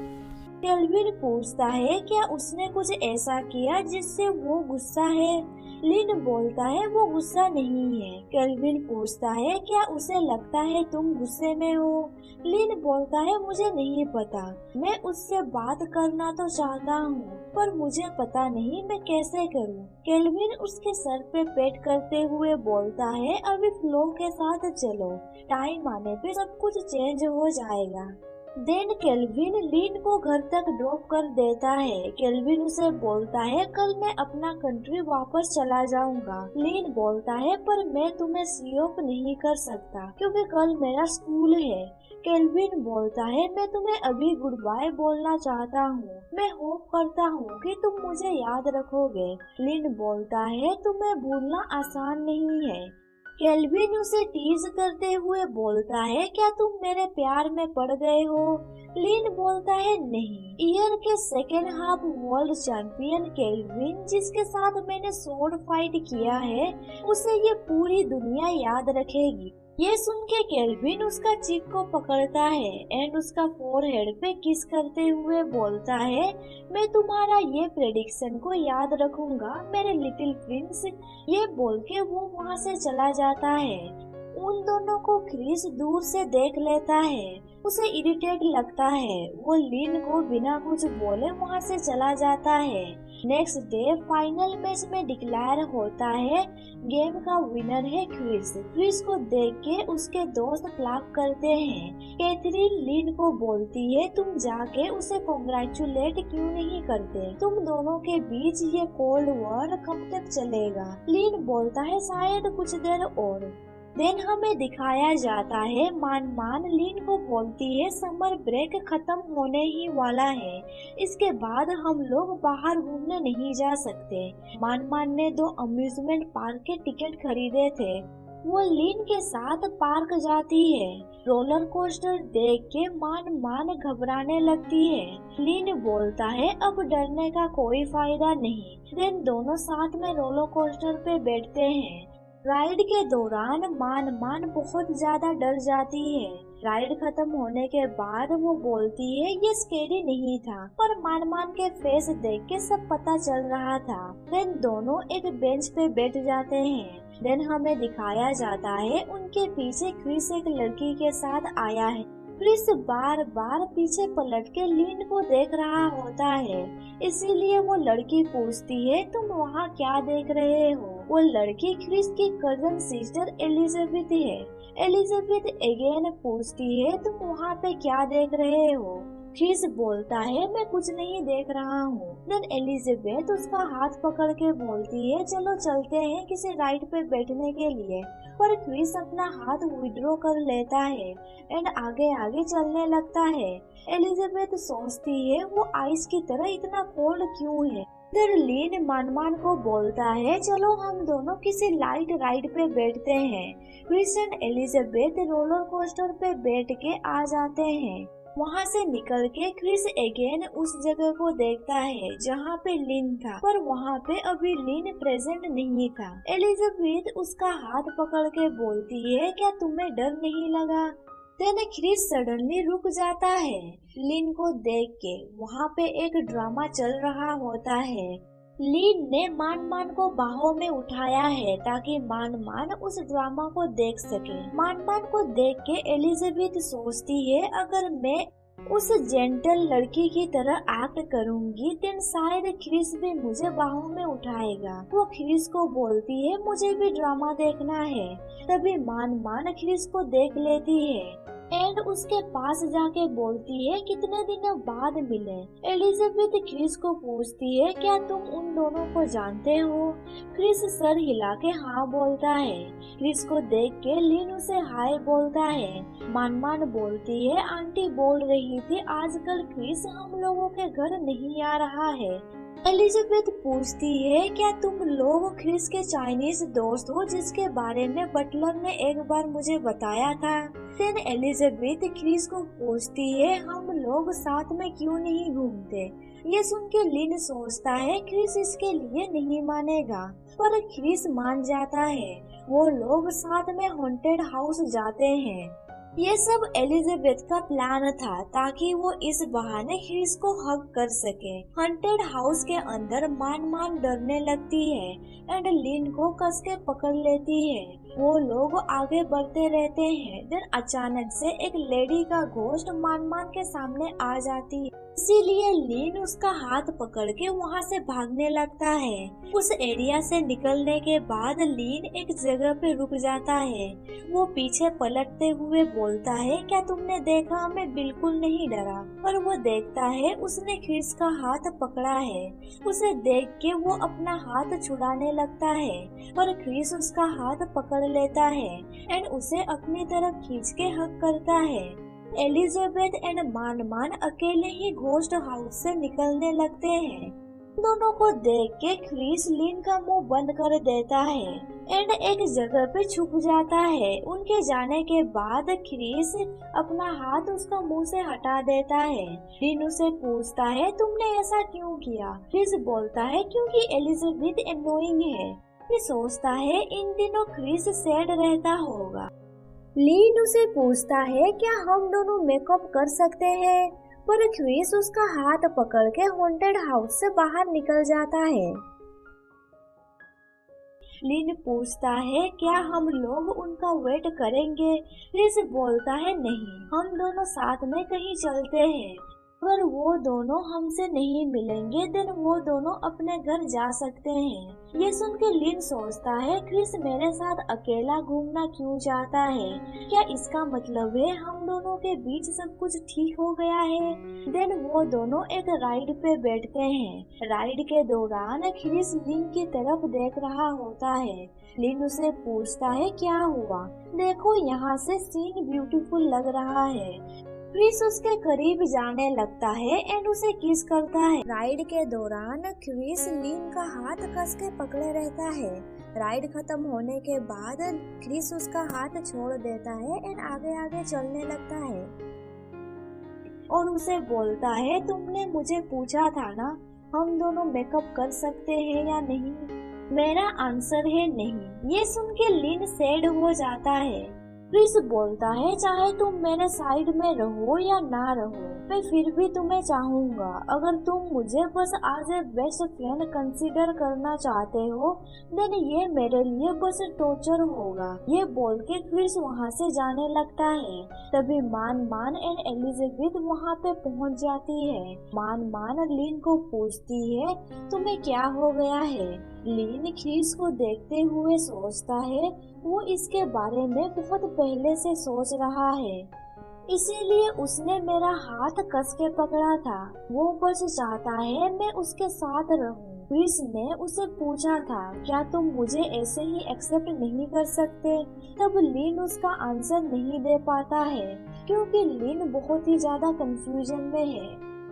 केल्विन पूछता है क्या उसने कुछ ऐसा किया जिससे वो गुस्सा है। लीन बोलता है वो गुस्सा नहीं है। केल्विन पूछता है क्या उसे लगता है तुम गुस्से में हो। लीन बोलता है मुझे नहीं पता, मैं उससे बात करना तो चाहता हूँ पर मुझे पता नहीं मैं कैसे करूँ। केल्विन उसके सर पे पेट करते हुए बोलता है अभी फ्लो के साथ चलो, टाइम आने पे सब कुछ चेंज हो जाएगा। देन केल्विन लीन को घर तक ड्रॉप कर देता है। केल्विन उसे बोलता है कल मैं अपना कंट्री वापस चला जाऊंगा। लीन बोलता है पर मैं तुम्हें सी ऑफ नहीं कर सकता क्योंकि कल मेरा स्कूल है। केल्विन बोलता है मैं तुम्हें अभी गुड बाय बोलना चाहता हूँ। मैं होप करता हूँ कि तुम मुझे याद रखोगे। लीन बोलता है तुम्हें भूलना आसान नहीं है। केल्विन उसे टीज करते हुए बोलता है क्या तुम मेरे प्यार में पड़ गए हो? लीन बोलता है नहीं। ईयर के second half world champion kelvin जिसके साथ मैंने स्वॉर्ड फाइट किया है उसे ये पूरी दुनिया याद रखेगी। ये सुन के केल्विन उसका चीक को पकड़ता है एंड उसका फोरहेड पे किस करते हुए बोलता है मैं तुम्हारा ये प्रेडिक्शन को याद रखूंगा मेरे लिटिल प्रिंस। ये बोल के वो वहाँ से चला जाता है। उन दोनों को क्रिस दूर से देख लेता है। उसे इरिटेट लगता है। वो लीन को बिना कुछ बोले वहाँ से चला जाता है। नेक्स्ट डे फाइनल मैच में डिक्लेयर होता है। गेम का विनर है क्रिस। क्रिस को देख के उसके दोस्त क्लैप करते हैं। कैथरीन लीन को बोलती है तुम जाके उसे कॉन्ग्रेचुलेट क्यों नहीं करते? तुम दोनों के बीच ये कोल्ड वॉर कब तक चलेगा? लीन बोलता है शायद कुछ देर और। देन हमें दिखाया जाता है मान लीन को बोलती है समर ब्रेक खत्म होने ही वाला है, इसके बाद हम लोग बाहर घूमने नहीं जा सकते। मान ने 2 अम्यूजमेंट पार्क के टिकट खरीदे थे। वो लीन के साथ पार्क जाती है। रोलर कोस्टर देख के मान घबराने लगती है। लीन बोलता है अब डरने का कोई फायदा नहीं। देन दोनों साथ में रोलर कोस्टर पे बैठते हैं। राइड के दौरान मान बहुत ज्यादा डर जाती है। राइड खत्म होने के बाद वो बोलती है ये स्केरी नहीं था, पर मान के फेस देख के सब पता चल रहा था। देन दोनों एक बेंच पे बैठ जाते हैं। देन हमें दिखाया जाता है उनके पीछे क्रिस एक लड़की के साथ आया है। क्रिस बार पीछे पलट के लीन को देख रहा होता है, इसीलिए वो लड़की पूछती है तुम वहाँ क्या देख रहे हो? वो लड़की क्रिस की कजन सिस्टर एलिजाबेथ है। एलिजाबेथ अगेन पूछती है तुम वहाँ पे क्या देख रहे हो? क्रिस बोलता है मैं कुछ नहीं देख रहा हूँ। देन एलिजाबेथ उसका हाथ पकड़ के बोलती है चलो चलते हैं किसी राइड पे बैठने के लिए, पर क्रिस अपना हाथ विड्रॉ कर लेता है एंड आगे चलने लगता है। एलिजाबेथ सोचती है वो आइस की तरह इतना कोल्ड क्यों है। फिर लीन मान को बोलता है चलो हम दोनों किसी लाइट राइड पे बैठते हैं। Chris and Elizabeth roller coaster पे बैठ के आ जाते हैं। वहाँ से निकल के क्रिस अगेन उस जगह को देखता है जहाँ पे लीन था, पर वहाँ पे अभी लीन प्रेजेंट नहीं था। एलिजाबेथ उसका हाथ पकड़ के बोलती है क्या तुम्हें डर नहीं लगा? देन क्रिस सडनली रुक जाता है लीन को देख के। वहाँ पे एक ड्रामा चल रहा होता है। लीन ने मान को बाहों में उठाया है ताकि मान उस ड्रामा को देख सके। मान को देख के एलिजाबेथ सोचती है अगर मैं उस जेंटल लड़की की तरह एक्ट करूंगी देन शायद क्रिस भी मुझे बाहों में उठाएगा। वो क्रिस को बोलती है मुझे भी ड्रामा देखना है। तभी मान क्रिस को देख लेती है एंड उसके पास जाके बोलती है कितने दिनों बाद मिले। एलिजाबेथ क्रिस को पूछती है क्या तुम उन दोनों को जानते हो? क्रिस सर हिला के हाँ बोलता है। क्रिस को देख के लीन उसे हाय बोलता है। मान बोलती है आंटी बोल रही थी आजकल क्रिस हम लोगों के घर नहीं आ रहा है। एलिजाबेथ पूछती है क्या तुम लोग क्रिस के चाइनीज दोस्त हो जिसके बारे में बटलर ने एक बार मुझे बताया था? देन एलिजाबेथ क्रिस को पूछती है हम लोग साथ में क्यों नहीं घूमते? ये सुन के लीन सोचता है क्रिस इसके लिए नहीं मानेगा, पर क्रिस मान जाता है। वो लोग साथ में हॉन्टेड हाउस जाते हैं। ये सब एलिजाबेथ का प्लान था ताकि वो इस बहाने क्रिस को हग कर सके। हॉन्टेड हाउस के अंदर मान डरने लगती है एंड लीन को कस के पकड़ लेती है। वो लोग आगे बढ़ते रहते हैं। देन अचानक से एक लेडी का घोस्ट मान के सामने आ जाती है, इसीलिए लीन उसका हाथ पकड़ के वहाँ से भागने लगता है। उस एरिया से निकलने के बाद लीन एक जगह पे रुक जाता है। वो पीछे पलटते हुए बोलता है क्या तुमने देखा, मैं बिल्कुल नहीं डरा। पर वो देखता है उसने क्रिस का हाथ पकड़ा है। उसे देख के वो अपना हाथ छुड़ाने लगता है, पर क्रिस उसका हाथ पकड़ लेता है एंड उसे अपनी तरफ खींच के हग करता है। एलिजाबेथ एंड मान अकेले ही घोस्ट हाउस से निकलने लगते हैं। दोनों को देख के क्रिस लिन का मुंह बंद कर देता है एंड एक जगह पे छुप जाता है। उनके जाने के बाद क्रिस अपना हाथ उसका मुंह से हटा देता है। लिन उसे पूछता है तुमने ऐसा क्यों किया। क्रिस बोलता है क्योंकि एलिजाबेथ एनोइंग है। ये सोचता है इन दिनों क्रिस सैड रहता होगा। लिन उसे पूछता है क्या हम दोनों मेकअप कर सकते हैं, पर क्रिस उसका हाथ पकड़ के हॉन्टेड हाउस से बाहर निकल जाता है। लिन पूछता है क्या हम लोग उनका वेट करेंगे। क्रिस बोलता है नहीं, हम दोनों साथ में कहीं चलते हैं। अगर वो दोनों हमसे नहीं मिलेंगे देन वो दोनों अपने घर जा सकते हैं। ये सुन के लिन सोचता है क्रिस मेरे साथ अकेला घूमना क्यों चाहता है। क्या इसका मतलब है हम दोनों के बीच सब कुछ ठीक हो गया है। देन वो दोनों एक राइड पे बैठते हैं। राइड के दौरान क्रिस लिन की तरफ देख रहा होता है। लिन उसे पूछता है क्या हुआ, देखो यहाँ से सीन ब्यूटीफुल लग रहा है। क्रिस उसके करीब जाने लगता है एंड उसे किस करता है। राइड के दौरान क्रिस लिन का हाथ कस के पकड़े रहता है। राइड खत्म होने के बाद क्रिस उसका हाथ छोड़ देता है एंड आगे आगे चलने लगता है और उसे बोलता है तुमने मुझे पूछा था ना हम दोनों मेकअप कर सकते हैं या नहीं। मेरा आंसर है नहीं। ये सुन के लिन सैड हो जाता है। क्रिस बोलता है चाहे तुम मेरे साइड में रहो या ना रहो, मैं फिर भी तुम्हें चाहूँगा। अगर तुम मुझे बस as a best friend consider करना चाहते हो देन ये मेरे लिए बस टॉर्चर होगा। ये बोल के क्रिस वहाँ से जाने लगता है। तभी मान एंड एलिजाबेथ वहाँ पे पहुँच जाती है। मान लिन को पूछती है तुम्हें क्या हो गया है। लिन क्रिस को देखते हुए सोचता है वो इसके बारे में बहुत पहले से सोच रहा है, इसीलिए उसने मेरा हाथ कस के पकड़ा था। वो बस चाहता है मैं उसके साथ रहूं। क्रिस ने उसे पूछा था क्या तुम मुझे ऐसे ही एक्सेप्ट नहीं कर सकते। तब लिन उसका आंसर नहीं दे पाता है क्योंकि लिन बहुत ही ज्यादा कंफ्यूजन में है।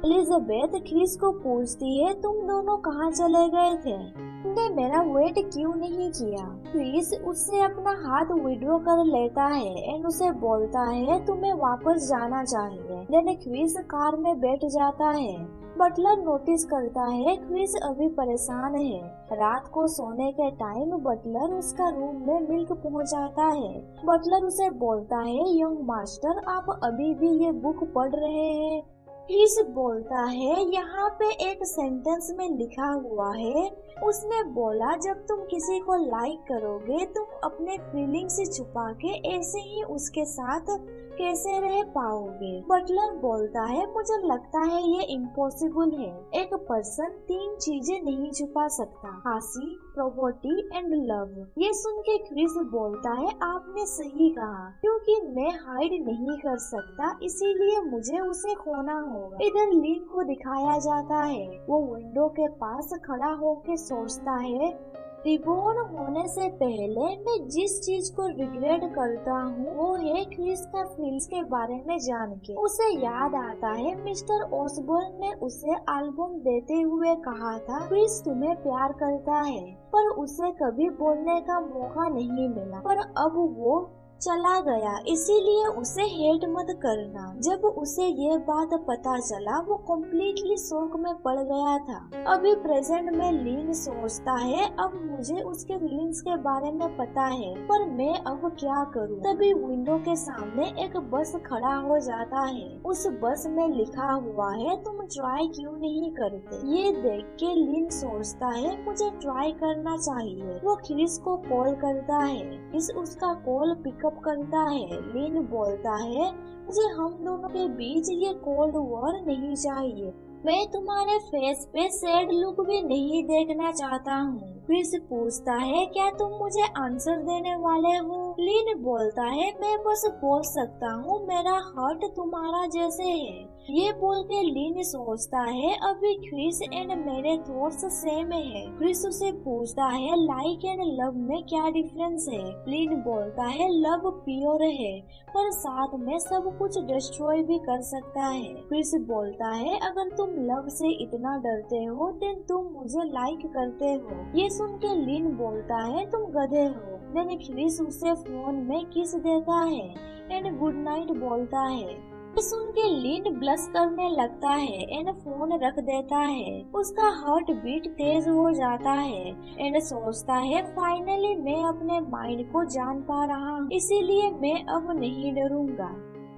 एलिजाबेथ क्रिस को पूछती है तुम दोनों कहाँ चले गए थे, तुमने मेरा वेट क्यों नहीं किया। क्रिस उससे अपना हाथ विड्रॉ कर लेता है एंड उसे बोलता है तुम्हें वापस जाना चाहिए। देन क्रिस कार में बैठ जाता है। बटलर नोटिस करता है क्रिस अभी परेशान है। रात को सोने के टाइम बटलर उसका रूम में मिल्क पहुंचाता है। बटलर उसे बोलता है यंग मास्टर आप अभी भी ये बुक पढ़ रहे हैं। क्रिस बोलता है यहाँ पे एक सेंटेंस में लिखा हुआ है, उसने बोला जब तुम किसी को लाइक करोगे तुम अपने फीलिंग्स छुपा के ऐसे ही उसके साथ कैसे रह पाओगे। बटलर बोलता है मुझे लगता है ये इम्पॉसिबल है। एक पर्सन 3 चीजें नहीं छुपा सकता, हंसी, प्रॉपर्टी एंड लव। ये सुन के क्रिस बोलता है आपने सही कहा, क्योंकि मैं हाइड नहीं कर सकता इसीलिए मुझे उसे खोना होगा। इधर लिन को दिखाया जाता है, वो विंडो के पास खड़ा होके सोचता है रिबॉर्न होने से पहले मैं जिस चीज को रिग्रेट करता हूँ वो है क्रिस का फील्स के बारे में जान के। उसे याद आता है मिस्टर ऑसबोर्न ने उसे एल्बम देते हुए कहा था क्रिस तुम्हें प्यार करता है, पर उसे कभी बोलने का मौका नहीं मिला। पर अब वो चला गया इसीलिए उसे हेट मत करना। जब उसे ये बात पता चला वो कम्प्लीटली शॉक में पड़ गया था। अभी प्रेजेंट में लिन सोचता है अब मुझे उसके फीलिंग्स के बारे में पता है, पर मैं अब क्या करूं। तभी विंडो के सामने एक बस खड़ा हो जाता है। उस बस में लिखा हुआ है तुम ट्राई क्यों नहीं करते। ये देख के लिन सोचता है मुझे ट्राई करना चाहिए। वो क्रिस को कॉल करता है। क्रिस उसका कॉल पिकअप करता है। लिन बोलता है मुझे हम दोनों के बीच ये कोल्ड वॉर नहीं चाहिए। मैं तुम्हारे फेस पे सैड लुक भी नहीं देखना चाहता हूँ। क्रिस पूछता है क्या तुम मुझे आंसर देने वाले हो? लिन बोलता है मैं बस बोल सकता हूँ, मेरा हार्ट तुम्हारा जैसे है। ये बोल के लिन सोचता है अभी क्रिस एंड मेरे थॉट्स सेम है। क्रिस उसे पूछता है लाइक एंड लव में क्या डिफरेंस है? लिन बोलता है लव प्योर है पर साथ में सब कुछ डिस्ट्रॉय भी कर सकता है। क्रिस बोलता है अगर तुम लव से इतना डरते हो देन तुम मुझे लाइक करते हो। ये सुन के लिन बोलता है तुम गधे हो। देन क्रिस उसे फोन में किस देता है एंड गुड नाइट बोलता है। सुन के लिन ब्लश करने लगता है एंड फोन रख देता है। उसका हार्ट बीट तेज हो जाता है एंड सोचता है फाइनली मैं अपने माइंड को जान पा रहा हूँ, इसीलिए मैं अब नहीं डरूंगा।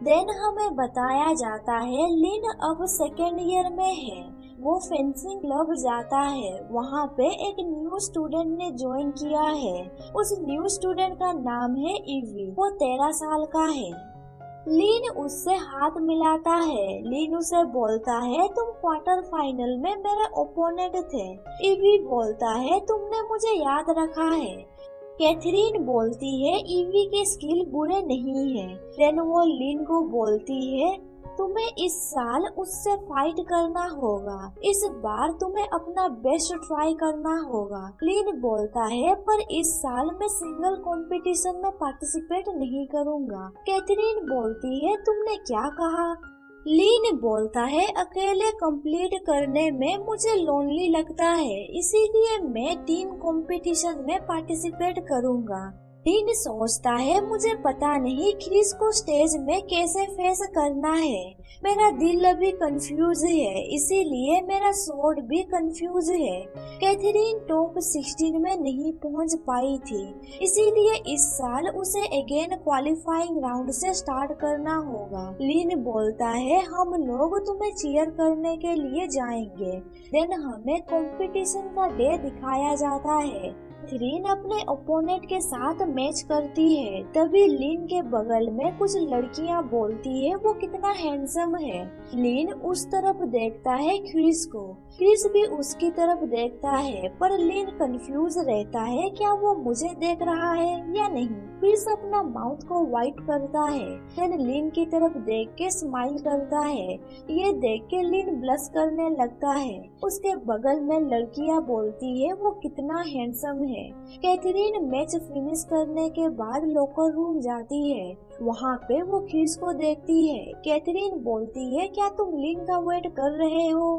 देन हमें बताया जाता है लिन अब सेकेंड ईयर में है। वो फेंसिंग क्लब जाता है। वहाँ पे एक न्यू स्टूडेंट ने ज्वाइन किया है। उस न्यू स्टूडेंट का नाम है इवी। वो 13 साल का है। लिन उससे हाथ मिलाता है। लिन उसे बोलता है तुम क्वार्टर फाइनल में मेरे ओपोनेंट थे। इवी बोलता है तुमने मुझे याद रखा है। कैथरीन बोलती है ईवी के स्किल बुरे नहीं है। देन वो लिन को बोलती है तुम्हें इस साल उससे फाइट करना होगा। इस बार तुम्हें अपना बेस्ट ट्राई करना होगा। लिन बोलता है पर इस साल मैं सिंगल कंपटीशन में पार्टिसिपेट नहीं करूंगा। कैथरीन बोलती है तुमने क्या कहा? लिन बोलता है अकेले कंप्लीट करने में मुझे लोनली लगता है, इसीलिए मैं टीम कंपटीशन में पार्टिसिपेट करूंगा। लिन सोचता है मुझे पता नहीं क्रिस को स्टेज में कैसे फेस करना है। मेरा दिल अभी कंफ्यूज है, इसीलिए मेरा स्वॉर्ड भी कंफ्यूज है। कैथरीन टॉप 16 में नहीं पहुंच पाई थी, इसीलिए इस साल उसे अगेन क्वालिफाइंग राउंड से स्टार्ट करना होगा। लिन बोलता है हम लोग तुम्हें चीयर करने के लिए जाएंगे। देन हमें कंपटीशन का डे दिखाया जाता है। कैथरीन अपने ओपोनेंट के साथ मैच करती है। तभी लिन के बगल में कुछ लड़कियां बोलती है वो कितना हैंडसम है। लिन उस तरफ देखता है क्रिस को। क्रिस भी उसकी तरफ देखता है पर लिन कंफ्यूज रहता है क्या वो मुझे देख रहा है या नहीं। क्रिस अपना माउथ को वाइट करता है। देन लिन की तरफ देख के स्माइल करता है। ये देख के लिन ब्लश करने लगता है। उसके बगल में लड़कियां बोलती है वो कितना हैंडसम है। कैथरीन मैच फिनिश करने के बाद लॉकर रूम जाती है। वहाँ पे वो क्रिस को देखती है। कैथरीन बोलती है क्या तुम लिन का वेट कर रहे हो?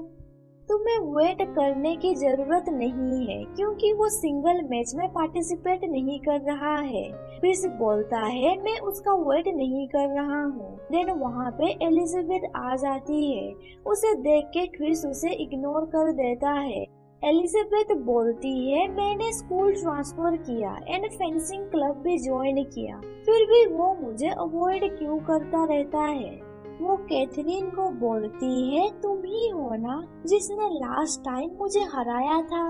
तुम्हें वेट करने की जरूरत नहीं है क्योंकि वो सिंगल मैच में पार्टिसिपेट नहीं कर रहा है। क्रिस बोलता है मैं उसका वेट नहीं कर रहा हूँ। देन वहाँ पे एलिजाबेथ आ जाती है। उसे देख के क्रिस उसे इग्नोर कर देता है। एलिजाबेथ बोलती है मैंने स्कूल ट्रांसफर किया एंड फेंसिंग क्लब भी ज्वाइन किया, फिर भी वो मुझे अवॉइड क्यों करता रहता है। वो कैथरीन को बोलती है तुम ही हो ना जिसने लास्ट टाइम मुझे हराया था।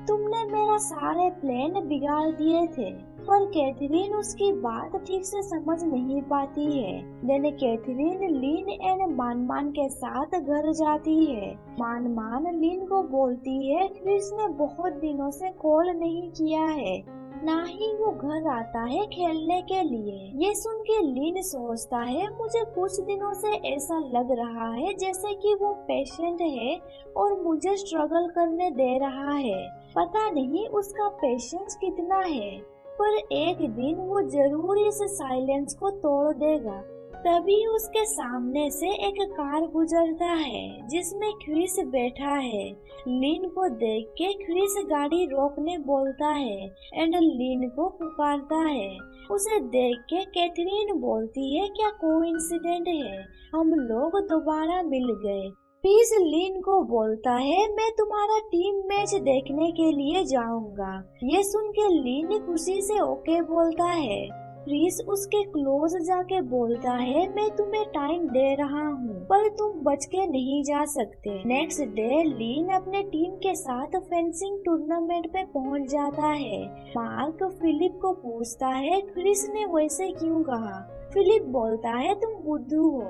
तुमने मेरा सारे प्लान बिगाड़ दिए थे। पर कैथरीन उसकी बात ठीक से समझ नहीं पाती है। देन कैथरीन लिन एंड मान के साथ घर जाती है। मान लिन को बोलती है क्रिस ने बहुत दिनों से कॉल नहीं किया है, ना ही वो घर आता है खेलने के लिए। ये सुन के लिन सोचता है मुझे कुछ दिनों से ऐसा लग रहा है जैसे कि वो पेशेंट है और मुझे स्ट्रगल करने दे रहा है। पता नहीं उसका पेशेंस कितना है, पर एक दिन वो जरूर इस साइलेंस को तोड़ देगा। तभी उसके सामने से एक कार गुजरता है जिसमें क्रिस बैठा है। लिन को देख के क्रिस गाड़ी रोकने बोलता है एंड लिन को पुकारता है। उसे देख के कैथरीन बोलती है क्या कोइंसिडेंट है, हम लोग दोबारा मिल गए। क्रिस लिन को बोलता है मैं तुम्हारा टीम मैच देखने के लिए जाऊंगा। ये सुन के लिन खुशी से ओके बोलता है। क्रिस उसके क्लोज जाके बोलता है मैं तुम्हें टाइम दे रहा हूँ पर तुम बच के नहीं जा सकते। नेक्स्ट डे लिन अपने टीम के साथ फेंसिंग टूर्नामेंट पे पहुँच जाता है। मार्क फिलिप को पूछता है क्रिस ने वैसे क्यों कहा। फिलिप बोलता है तुम बुद्धू हो।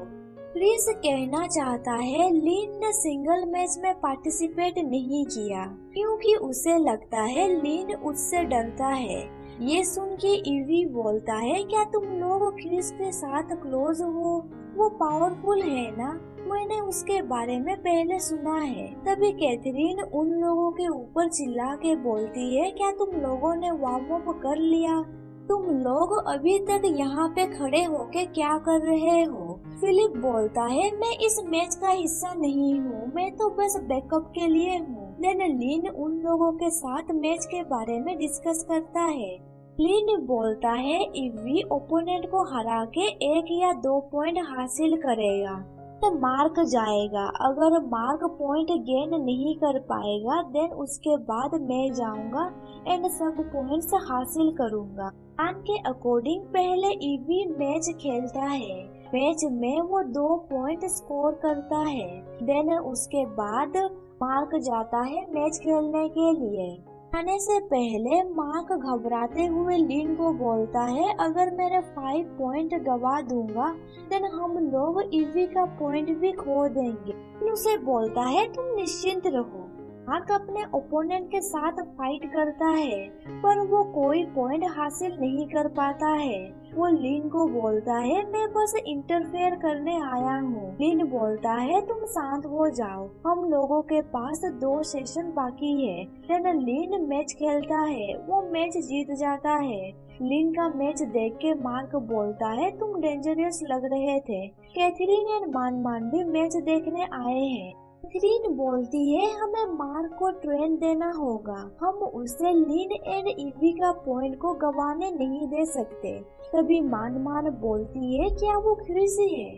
क्रिस कहना चाहता है लिन ने सिंगल मैच में पार्टिसिपेट नहीं किया क्योंकि उसे लगता है लिन उससे डरता है। ये सुन के ईवी बोलता है क्या तुम लोग क्रिस के साथ क्लोज हो? वो पावरफुल है ना, मैंने उसके बारे में पहले सुना है। तभी कैथरीन उन लोगों के ऊपर चिल्ला के बोलती है क्या तुम लोगों ने वार्म अप कर लिया? तुम लोग अभी तक यहाँ पे खड़े होके क्या कर रहे हो? फिलिप बोलता है मैं इस मैच का हिस्सा नहीं हूँ, मैं तो बस बैकअप के लिए हूँ। देन लिन उन लोगों के साथ मैच के बारे में डिस्कस करता है। लिन बोलता है ईवी ओपोनेंट को हरा के 1 या 2 पॉइंट हासिल करेगा तो मार्क जाएगा। अगर मार्क पॉइंट गेन नहीं कर पाएगा देन उसके बाद मैं जाऊंगा एंड सब पॉइंट्स हासिल करूंगा। प्लान के अकॉर्डिंग पहले ईवी मैच खेलता है। मैच में वो 2 पॉइंट स्कोर करता है। देन उसके बाद मार्क जाता है मैच खेलने के लिए। आने से पहले मार्क घबराते हुए लिन को बोलता है अगर मेरे 5 पॉइंट गवा दूंगा देन हम लोग ईवी का पॉइंट भी खो देंगे। लिन उसे बोलता है तुम निश्चिंत रहो। मार्क अपने ओपोनेंट के साथ फाइट करता है पर वो कोई पॉइंट हासिल नहीं कर पाता है। वो लिन को बोलता है मैं बस इंटरफेयर करने आया हूँ। लिन बोलता है तुम शांत हो जाओ, हम लोगों के पास 2 सेशन बाकी है। देन लिन मैच खेलता है, वो मैच जीत जाता है। लिन का मैच देख के मार्क बोलता है तुम डेंजरस लग रहे थे। कैथरीन एंड मान भी मैच देखने आए हैं। कैथरीन बोलती है हमें मार्क को ट्रेन देना होगा, हम उसे लिन एंड ईवी का पॉइंट को गवाने नहीं दे सकते। तभी मान बोलती है क्या वो क्रिस है?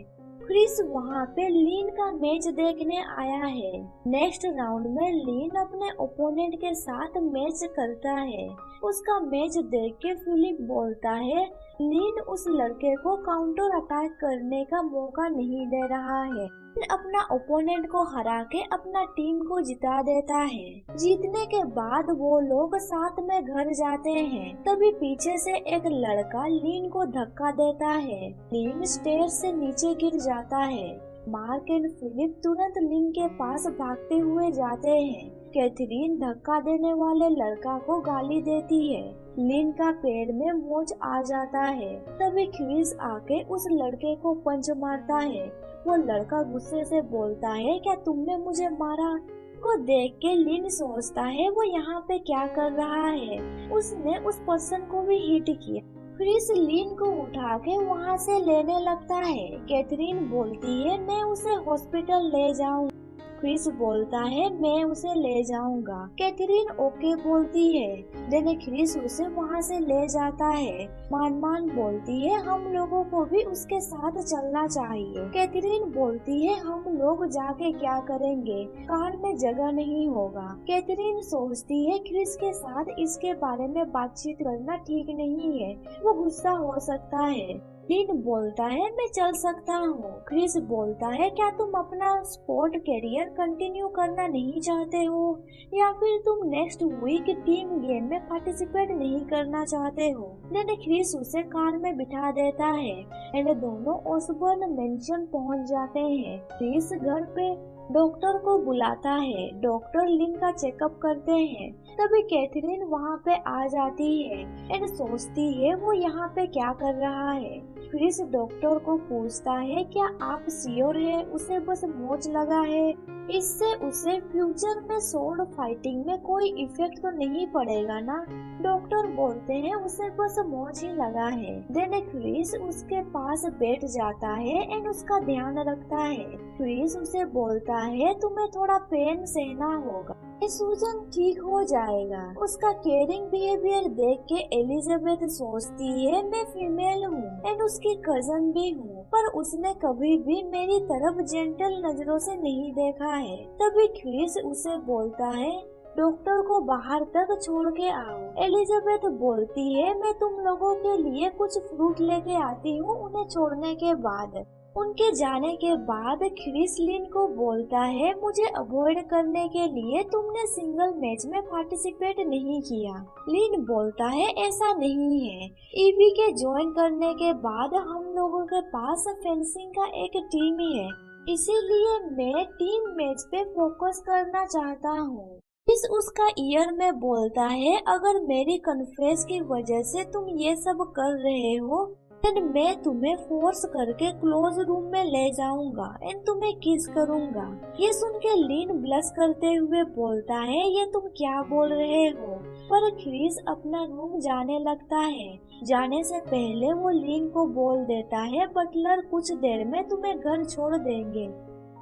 क्रिस वहाँ पे लिन का मैच देखने आया है। नेक्स्ट राउंड में लिन अपने ओपोनेंट के साथ मैच करता है। उसका मैच देख के फिलिप बोलता है लिन उस लड़के को काउंटर अटैक करने का मौका नहीं दे रहा है। अपना ओपोनेंट को हरा के अपना टीम को जिता देता है। जीतने के बाद वो लोग साथ में घर जाते हैं। तभी पीछे से एक लड़का लिन को धक्का देता है। लिन स्टेयर से नीचे गिर जाता है। मार्क एंड फिलिप तुरंत लिन के पास भागते हुए जाते हैं। कैथरीन धक्का देने वाले लड़का को गाली देती है। लिन का पैर में मोच आ जाता है। तभी क्रिस आके उस लड़के को पंच मारता है। वो लड़का गुस्से से बोलता है क्या तुमने मुझे मारा? को देख के लिन सोचता है वो यहाँ पे क्या कर रहा है। उसने उस पर्सन को भी हिट किया। क्रिस लिन को उठा के वहाँ से लेने लगता है। कैथरीन बोलती है मैं उसे हॉस्पिटल ले जाऊँ। क्रिस बोलता है मैं उसे ले जाऊंगा। कैथरीन ओके बोलती है। देन क्रिस उसे वहाँ से ले जाता है। मान बोलती है हम लोगों को भी उसके साथ चलना चाहिए। कैथरीन बोलती है हम लोग जाके क्या करेंगे, कार में जगह नहीं होगा। कैथरीन सोचती है क्रिस के साथ इसके बारे में बातचीत करना ठीक नहीं है, वो गुस्सा हो सकता है। लिन बोलता है मैं चल सकता हूँ। क्रिस बोलता है क्या तुम अपना स्पोर्ट करियर कंटिन्यू करना नहीं चाहते हो या फिर तुम नेक्स्ट वीक टीम गेम में पार्टिसिपेट नहीं करना चाहते हो? देन क्रिस उसे कार में बिठा देता है एंड दोनों ओसबर्न मेंशन पहुँच जाते हैं। क्रिस घर पे डॉक्टर को बुलाता है। डॉक्टर लिन का चेकअप करते हैं। तभी कैथरीन वहाँ पे आ जाती है एंड सोचती है वो यहाँ पे क्या कर रहा है। क्रिस डॉक्टर को पूछता है क्या आप श्योर है उसे बस मोच लगा है, इससे उसे फ्यूचर में स्वॉर्ड फाइटिंग में कोई इफेक्ट तो नहीं पड़ेगा ना? डॉक्टर बोलते हैं उसे बस मोच ही लगा है। देन क्रिस उसके पास बैठ जाता है एंड उसका ध्यान रखता है। क्रिस उसे बोलता है तुम्हें थोड़ा पेन सहना होगा, सूजन ठीक हो जाएगा। उसका केयरिंग बिहेवियर देख के एलिजाबेथ सोचती है मैं फीमेल हूँ एंड उसकी कजन भी हूँ, पर उसने कभी भी मेरी तरफ जेंटल नजरों से नहीं देखा है। तभी क्रिस उसे बोलता है डॉक्टर को बाहर तक छोड़ के आओ। एलिजाबेथ बोलती है मैं तुम लोगों के लिए कुछ फ्रूट लेके आती हूँ उन्हें छोड़ने के बाद। उनके जाने के बाद क्रिस लिन को बोलता है, मुझे अवॉइड करने के लिए तुमने सिंगल मैच में पार्टिसिपेट नहीं किया। लिन बोलता है, ऐसा नहीं है। ईवी के ज्वाइन करने के बाद हम लोगों के पास फेंसिंग का एक टीम ही है, इसीलिए मैं टीम मैच पे फोकस करना चाहता हूँ। इस उसका ईयर में बोलता है, अगर मेरी कॉन्फ्रेंस की वजह से तुम ये सब कर रहे हो, फिर मैं तुम्हें फोर्स करके क्लोज रूम में ले जाऊंगा एंड तुम्हें किस करूंगा। ये सुन के लिन ब्लश करते हुए बोलता है, ये तुम क्या बोल रहे हो? पर क्रिस अपना रूम जाने लगता है। जाने से पहले वो लिन को बोल देता है, बटलर कुछ देर में तुम्हें घर छोड़ देंगे।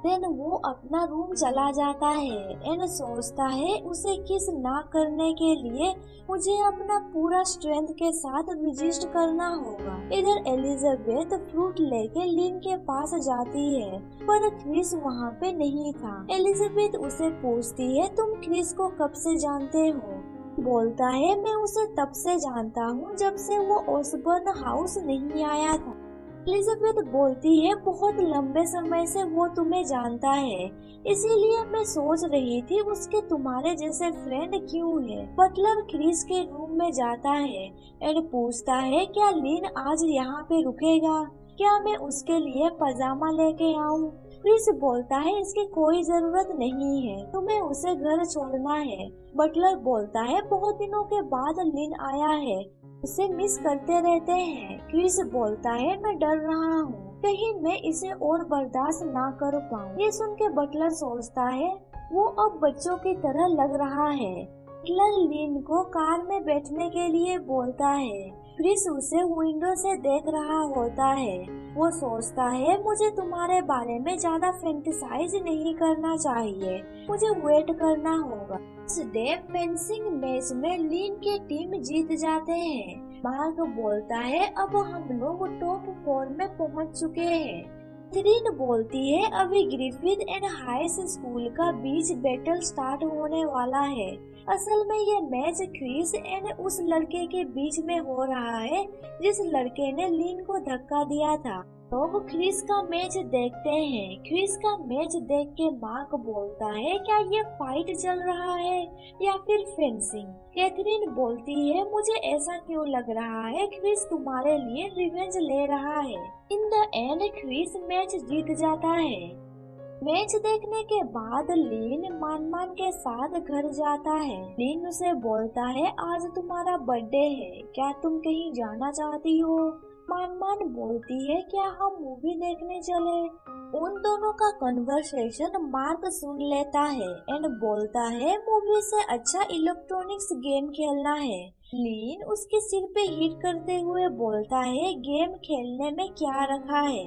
देन वो अपना रूम चला जाता है एंड सोचता है, उसे किस ना करने के लिए मुझे अपना पूरा स्ट्रेंथ के साथ रजिस्ट करना होगा। इधर एलिजाबेथ फ्रूट लेके लिन के पास जाती है, पर क्रिस वहाँ पे नहीं था। एलिजाबेथ उसे पूछती है, तुम क्रिस को कब से जानते हो? बोलता है, मैं उसे तब से जानता हूँ जब से वो ओसबर्न हाउस नहीं आया था। एलिजाबेथ बोलती है, बहुत लंबे समय से वो तुम्हें जानता है, इसीलिए मैं सोच रही थी उसके तुम्हारे जैसे फ्रेंड क्यों है। बटलर क्रिस के रूम में जाता है एंड पूछता है, क्या लिन आज यहाँ पे रुकेगा? क्या मैं उसके लिए पजामा लेके आऊँ? क्रिस बोलता है, इसकी कोई जरूरत नहीं है, तुम्हें उसे घर छोड़ना है। बटलर बोलता है, बहुत दिनों के बाद लिन आया है, उसे मिस करते रहते हैं। क्रिस बोलता है, मैं डर रहा हूँ कहीं मैं इसे और बर्दाश्त ना कर पाऊँ। ये सुन के बटलर सोचता है, वो अब बच्चों की तरह लग रहा है। बटलर लिन को कार में बैठने के लिए बोलता है। क्रिस उसे विंडो से देख रहा होता है। वो सोचता है, मुझे तुम्हारे बारे में ज्यादा फैंटेसाइज नहीं करना चाहिए, मुझे वेट करना होगा। इस डे फेंसिंग मैच में लिन की टीम जीत जाते हैं। मार्क बोलता है, अब हम लोग टॉप 4 में पहुंच चुके हैं। कैथरीन बोलती है, अभी ग्रिफिथ एंड हाइस स्कूल का बीच बैटल स्टार्ट होने वाला है। असल में ये मैच क्रिस एंड उस लड़के के बीच में हो रहा है जिस लड़के ने लिन को धक्का दिया था। लोग क्रिस का मैच देखते हैं। क्रिस का मैच देख के मार्क बोलता है, क्या ये फाइट चल रहा है या फिर फेंसिंग? कैथरीन बोलती है, मुझे ऐसा क्यों लग रहा है क्रिस तुम्हारे लिए रिवेंज ले रहा है। In the end Chris match जीत जाता है। मैच देखने के बाद लिन मान के साथ घर जाता है। लिन उसे बोलता है, आज तुम्हारा बर्थडे है, क्या तुम कहीं जाना चाहती हो? मान बोलती है, क्या हम मूवी देखने चले? उन दोनों का कन्वर्सेशन मार्क सुन लेता है एंड बोलता है, मूवी से अच्छा इलेक्ट्रॉनिक्स गेम खेलना है। लिन उसके सिर पे हिट करते हुए बोलता है, गेम खेलने में क्या रखा है?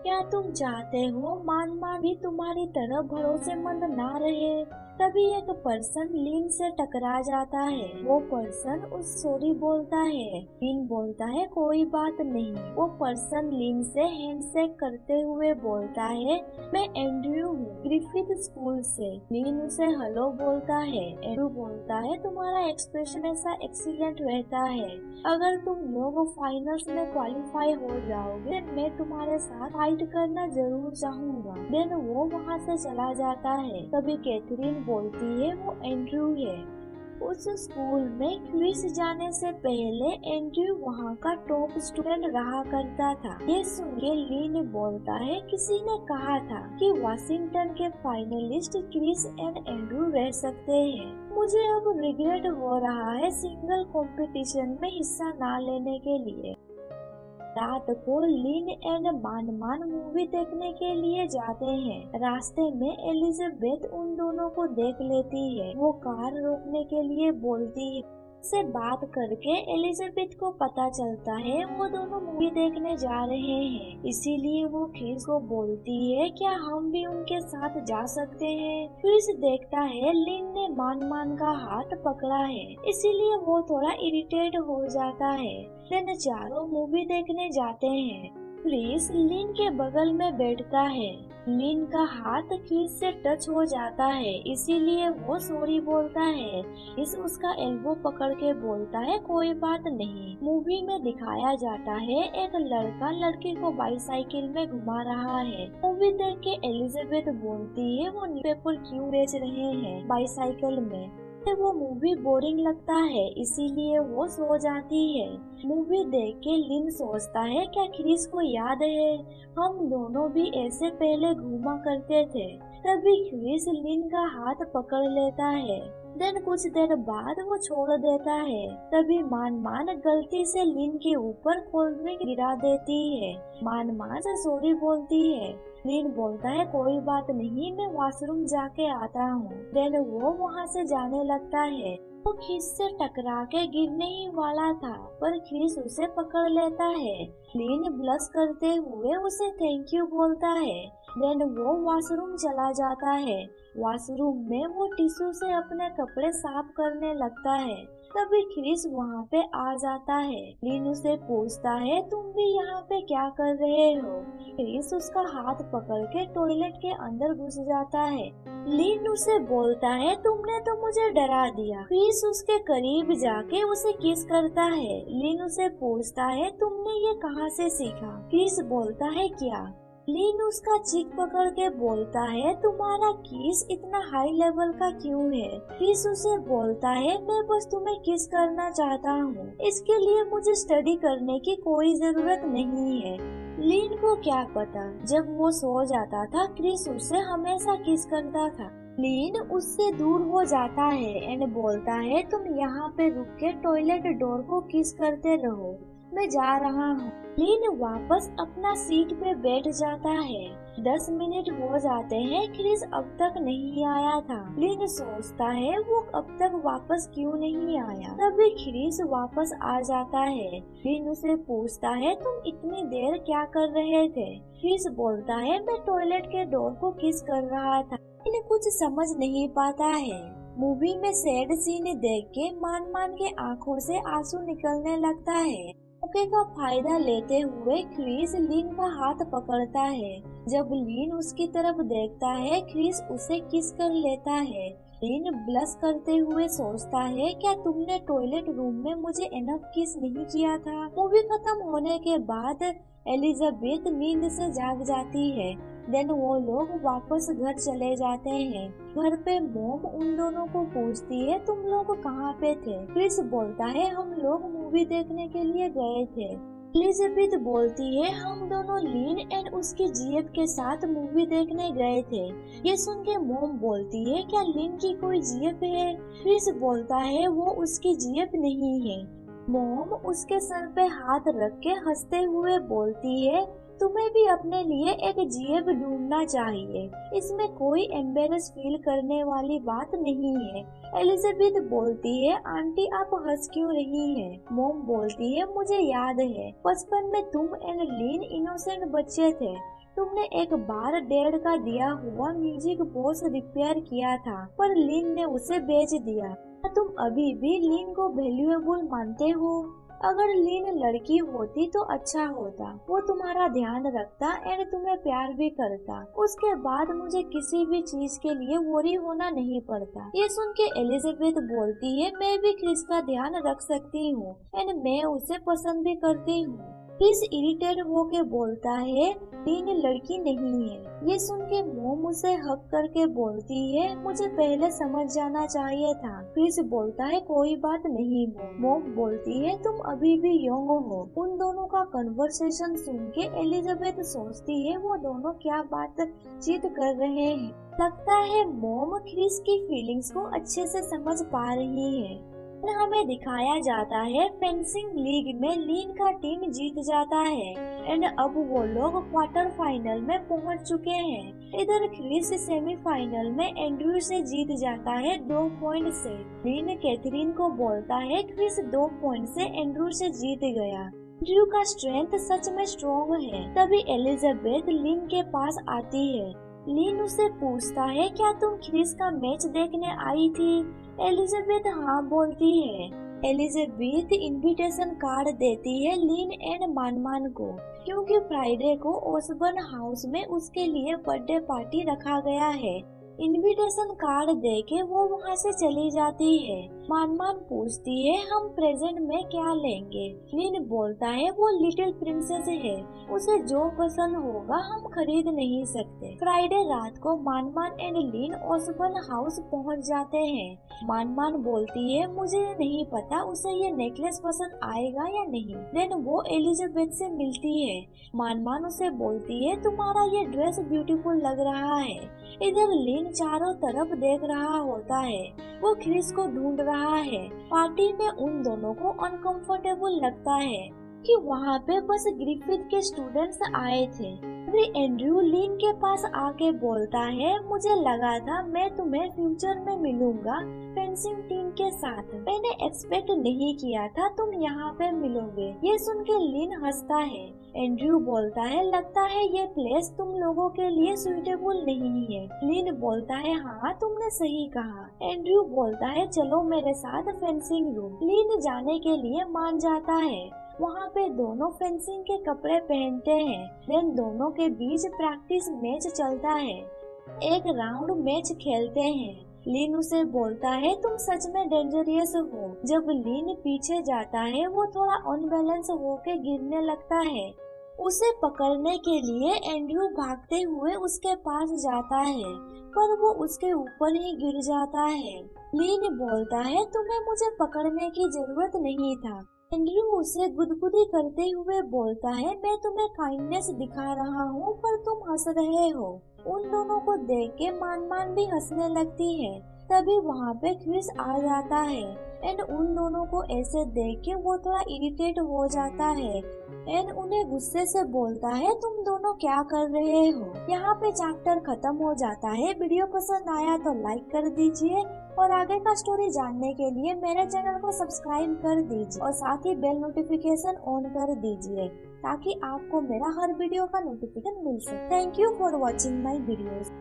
क्या तुम चाहते हो मान भी तुम्हारी तरह भरोसेमंद ना रहे? तभी एक पर्सन लिन से टकरा जाता है। वो पर्सन उस सॉरी बोलता है। लिन बोलता है, कोई बात नहीं। वो पर्सन लिन से हैंडशेक करते हुए बोलता है, मैं एंड्रयू हूँ, ग्रिफिथ स्कूल से। लिन उसे हेलो बोलता है। एंड्रयू बोलता है, तुम्हारा एक्सप्रेशन ऐसा एक्सीलेंट रहता है। अगर तुम लोग फाइनल्स में क्वालिफाई हो जाओगे, मैं तुम्हारे साथ फाइट करना जरूर चाहूँगा। देन वो वहाँ से चला जाता है। तभी कैथरीन बोलती है, वो एंड्रयू है। उस स्कूल में क्रिस जाने से पहले एंड्रयू वहाँ का टॉप स्टूडेंट रहा करता था। ये सुन के लिन बोलता है, किसी ने कहा था कि वाशिंगटन के फाइनलिस्ट क्रिस एंड एंड्रयू रह सकते हैं। मुझे अब रिग्रेट हो रहा है सिंगल कंपटीशन में हिस्सा ना लेने के लिए। रात को लिन एंड मान मूवी देखने के लिए जाते हैं। रास्ते में एलिजाबेथ उन दोनों को देख लेती है। वो कार रोकने के लिए बोलती है। से बात करके एलिजाबेथ को पता चलता है वो दोनों मूवी देखने जा रहे हैं। इसीलिए वो क्रिस को बोलती है, क्या हम भी उनके साथ जा सकते हैं? क्रिस देखता है लिन ने मान का हाथ पकड़ा है, इसीलिए वो थोड़ा इरिटेट हो जाता है। देन चारों मूवी देखने जाते हैं। क्रिस लिन के बगल में बैठता है। लिन का हाथ क्रिस से टच हो जाता है, इसीलिए वो सॉरी बोलता है। क्रिस उसका एल्बो पकड़ के बोलता है कोई बात नहीं। मूवी में दिखाया जाता है एक लड़का लड़की को बाईसाइकिल में घुमा रहा है। मूवी देख के एलिजाबेथ बोलती है वो न्यूज़पेपर क्यों बेच रहे हैं बाईसाइकिल में। वो मूवी बोरिंग लगता है, इसीलिए वो सो जाती है। मूवी देख के लिन सोचता है क्या क्रिस को याद है हम दोनों भी ऐसे पहले घूमा करते थे। तभी क्रिस लिन का हाथ पकड़ लेता है। देन कुछ देर बाद वो छोड़ देता है। तभी मान गलती से लिन के ऊपर कोल्ड ड्रिंक गिरा देती है। मान से सॉरी बोलती है। लिन बोलता है कोई बात नहीं, मैं वॉशरूम जाके आता हूँ। देन वो वहाँ से जाने लगता है। वो क्रिस से टकरा के गिरने ही वाला था, पर क्रिस उसे पकड़ लेता है। लिन ब्लश करते हुए उसे थैंक यू बोलता है। देन वो वॉशरूम चला जाता है। वॉशरूम में वो टिश्यू से अपने कपड़े साफ करने लगता है। तभी क्रिस वहाँ पे आ जाता है। लिन उसे पूछता है तुम भी यहाँ पे क्या कर रहे हो। क्रिस उसका हाथ पकड़ के टॉयलेट के अंदर घुस जाता है। लिन उसे बोलता है तुमने तो मुझे डरा दिया। क्रिस उसके करीब जाके उसे किस करता है। लिन उसे पूछता है तुमने ये कहाँ से सीखा। क्रिस बोलता है क्या। लिन उसका चीक पकड़ के बोलता है तुम्हारा किस इतना हाई लेवल का क्यों है। क्रिस उसे बोलता है मैं बस तुम्हें किस करना चाहता हूँ, इसके लिए मुझे स्टडी करने की कोई जरूरत नहीं है। लिन को क्या पता जब वो सो जाता था क्रिस उससे हमेशा किस करता था। लिन उससे दूर हो जाता है एंड बोलता है तुम यहाँ पे रुक के टॉयलेट डोर को किस करते रहो, मैं जा रहा हूँ। लिन वापस अपना सीट पे बैठ जाता है। 10 मिनट हो जाते हैं, क्रिस अब तक नहीं आया था। लिन सोचता है वो अब तक वापस क्यों नहीं आया। तभी क्रिस वापस आ जाता है। लिन उसे पूछता है तुम इतनी देर क्या कर रहे थे। क्रिस बोलता है मैं टॉयलेट के डोर को किस कर रहा था। लिन कुछ समझ नहीं पाता है। मूवी में सैड सीन देख के मान के आँखों से आंसू निकलने लगता है। मौके का फायदा लेते हुए क्रिस लिन का हाथ पकड़ता है। जब लिन उसकी तरफ देखता है क्रिस उसे किस कर लेता है। लिन ब्लश करते हुए सोचता है क्या तुमने टॉयलेट रूम में मुझे इनफ किस नहीं किया था। मूवी खत्म होने के बाद एलिजाबेथ नींद से जाग जाती है। देन वो लोग वापस घर चले जाते हैं। घर पे मॉम उन दोनों को पूछती है तुम लोग कहाँ पे थे। क्रिस बोलता है हम लोग मूवी देखने के लिए गए थे। एलिजाबेथ बोलती है हम दोनों लिन एंड उसकी जीएफ के साथ मूवी देखने गए थे। ये सुन के मॉम बोलती है क्या लिन की कोई जीएफ है। क्रिस बोलता है वो उसकी जीएफ नहीं है। मॉम उसके सर पे हाथ रख के हंसते हुए बोलती है तुम्हें भी अपने लिए एक जीएफ ढूंढना चाहिए, इसमें कोई एम्बेरस फील करने वाली बात नहीं है। एलिजाबेथ बोलती है आंटी आप हंस क्यों रही हैं? मॉम बोलती है मुझे याद है बचपन में तुम एंड लिन इनोसेंट बच्चे थे। तुमने एक बार डैड का दिया हुआ म्यूजिक बॉक्स रिपेयर किया था, पर लिन ने उसे बेच दिया। तुम अभी भी लिन को वैल्यूएबल मानते हो? अगर लिन लड़की होती तो अच्छा होता, वो तुम्हारा ध्यान रखता एंड तुम्हें प्यार भी करता। उसके बाद मुझे किसी भी चीज के लिए वरी होना नहीं पड़ता। ये सुन के एलिजाबेथ बोलती है मैं भी क्रिस का ध्यान रख सकती हूँ एंड मैं उसे पसंद भी करती हूँ। क्रिस इरिटेट होके बोलता है लिन लड़की नहीं है। ये सुन के मॉम उसे हक करके बोलती है मुझे पहले समझ जाना चाहिए था। क्रिस बोलता है कोई बात नहीं मॉम बोलती है तुम अभी भी यंग हो। उन दोनों का कन्वर्सेशन सुन के एलिजाबेथ सोचती है वो दोनों क्या बातचीत कर रहे हैं। लगता है मॉम क्रिस की फीलिंग्स को अच्छे से समझ पा रही है। हमें दिखाया जाता है फेंसिंग लीग में लिन का टीम जीत जाता है एंड अब वो लोग क्वार्टर फाइनल में पहुंच चुके हैं। इधर क्रिस सेमीफाइनल में एंड्रू से जीत जाता है 2 पॉइंट से। लिन कैथरीन को बोलता है क्रिस 2 पॉइंट से एंड्रू से जीत गया। एंड्रू का स्ट्रेंथ सच में स्ट्रॉन्ग है। तभी एलिजाबेथ लिन के पास आती है। लिन उसे पूछता है क्या तुम क्रिस का मैच देखने आई थी। एलिजाबेथ हाँ बोलती है। एलिजाबेथ इनविटेशन कार्ड देती है लिन एंड मानमान को, क्योंकि फ्राइडे को ओसबर्न हाउस में उसके लिए बर्थडे पार्टी रखा गया है। इनविटेशन कार्ड देके वो वहाँ से चली जाती है। मानमान पूछती है हम प्रेजेंट में क्या लेंगे। लिन बोलता है वो लिटिल प्रिंसेस है, उसे जो पसंद होगा हम खरीद नहीं सकते। फ्राइडे रात को मानमान एंड लिन ओसबर्न हाउस पहुँच जाते हैं। मानमान बोलती है मुझे नहीं पता उसे ये नेकलेस पसंद आएगा या नहीं। देन वो एलिजाबेथ से मिलती है। मानमान उसे बोलती है तुम्हारा ये ड्रेस ब्यूटीफुल लग रहा है। इधर लिन चारों तरफ देख रहा होता है, वो क्रिस को ढूंढ रहा है। पार्टी में उन दोनों को अनकंफर्टेबल लगता है कि वहाँ पे बस ग्रिफिथ के स्टूडेंट्स आए थे। अभी एंड्रयू लिन के पास आके बोलता है मुझे लगा था मैं तुम्हें फ्यूचर में मिलूंगा फेंसिंग टीम के साथ, मैंने एक्सपेक्ट नहीं किया था तुम यहाँ पे मिलोगे। ये सुन के लिन हंसता है। एंड्रयू बोलता है लगता है ये प्लेस तुम लोगों के लिए सुइटेबल नहीं है। लिन बोलता है हाँ तुमने सही कहा। एंड्रयू बोलता है चलो मेरे साथ फेंसिंग रूम। लिन जाने के लिए मान जाता है। वहाँ पे दोनों फेंसिंग के कपड़े पहनते हैं। देन दोनों के बीच प्रैक्टिस मैच चलता है। एक राउंड मैच खेलते हैं। लिन उसे बोलता है तुम सच में डेंजरियस हो। जब लिन पीछे जाता है वो थोड़ा अनबैलेंस होके गिरने लगता है। उसे पकड़ने के लिए एंड्रयू भागते हुए उसके पास जाता है, पर वो उसके ऊपर ही गिर जाता है। लिन बोलता है तुम्हें मुझे पकड़ने की जरूरत नहीं था। एंड्रयू उसे गुदगुदी करते हुए बोलता है मैं तुम्हें काइंडनेस दिखा रहा हूँ पर तुम हंस रहे हो। उन दोनों को देख के मानमान भी हंसने लगती है। तभी वहाँ पे क्रिस आ जाता है एंड उन दोनों को ऐसे देख के वो थोड़ा इरिटेट हो जाता है एंड उन्हें गुस्से से बोलता है तुम दोनों क्या कर रहे हो। यहाँ पे चैप्टर खत्म हो जाता है। वीडियो पसंद आया तो लाइक कर दीजिए और आगे का स्टोरी जानने के लिए मेरे चैनल को सब्सक्राइब कर दीजिए और साथ ही बेल नोटिफिकेशन ऑन कर दीजिए ताकि आपको मेरा हर वीडियो का नोटिफिकेशन मिल सके। Thank you for watching my videos.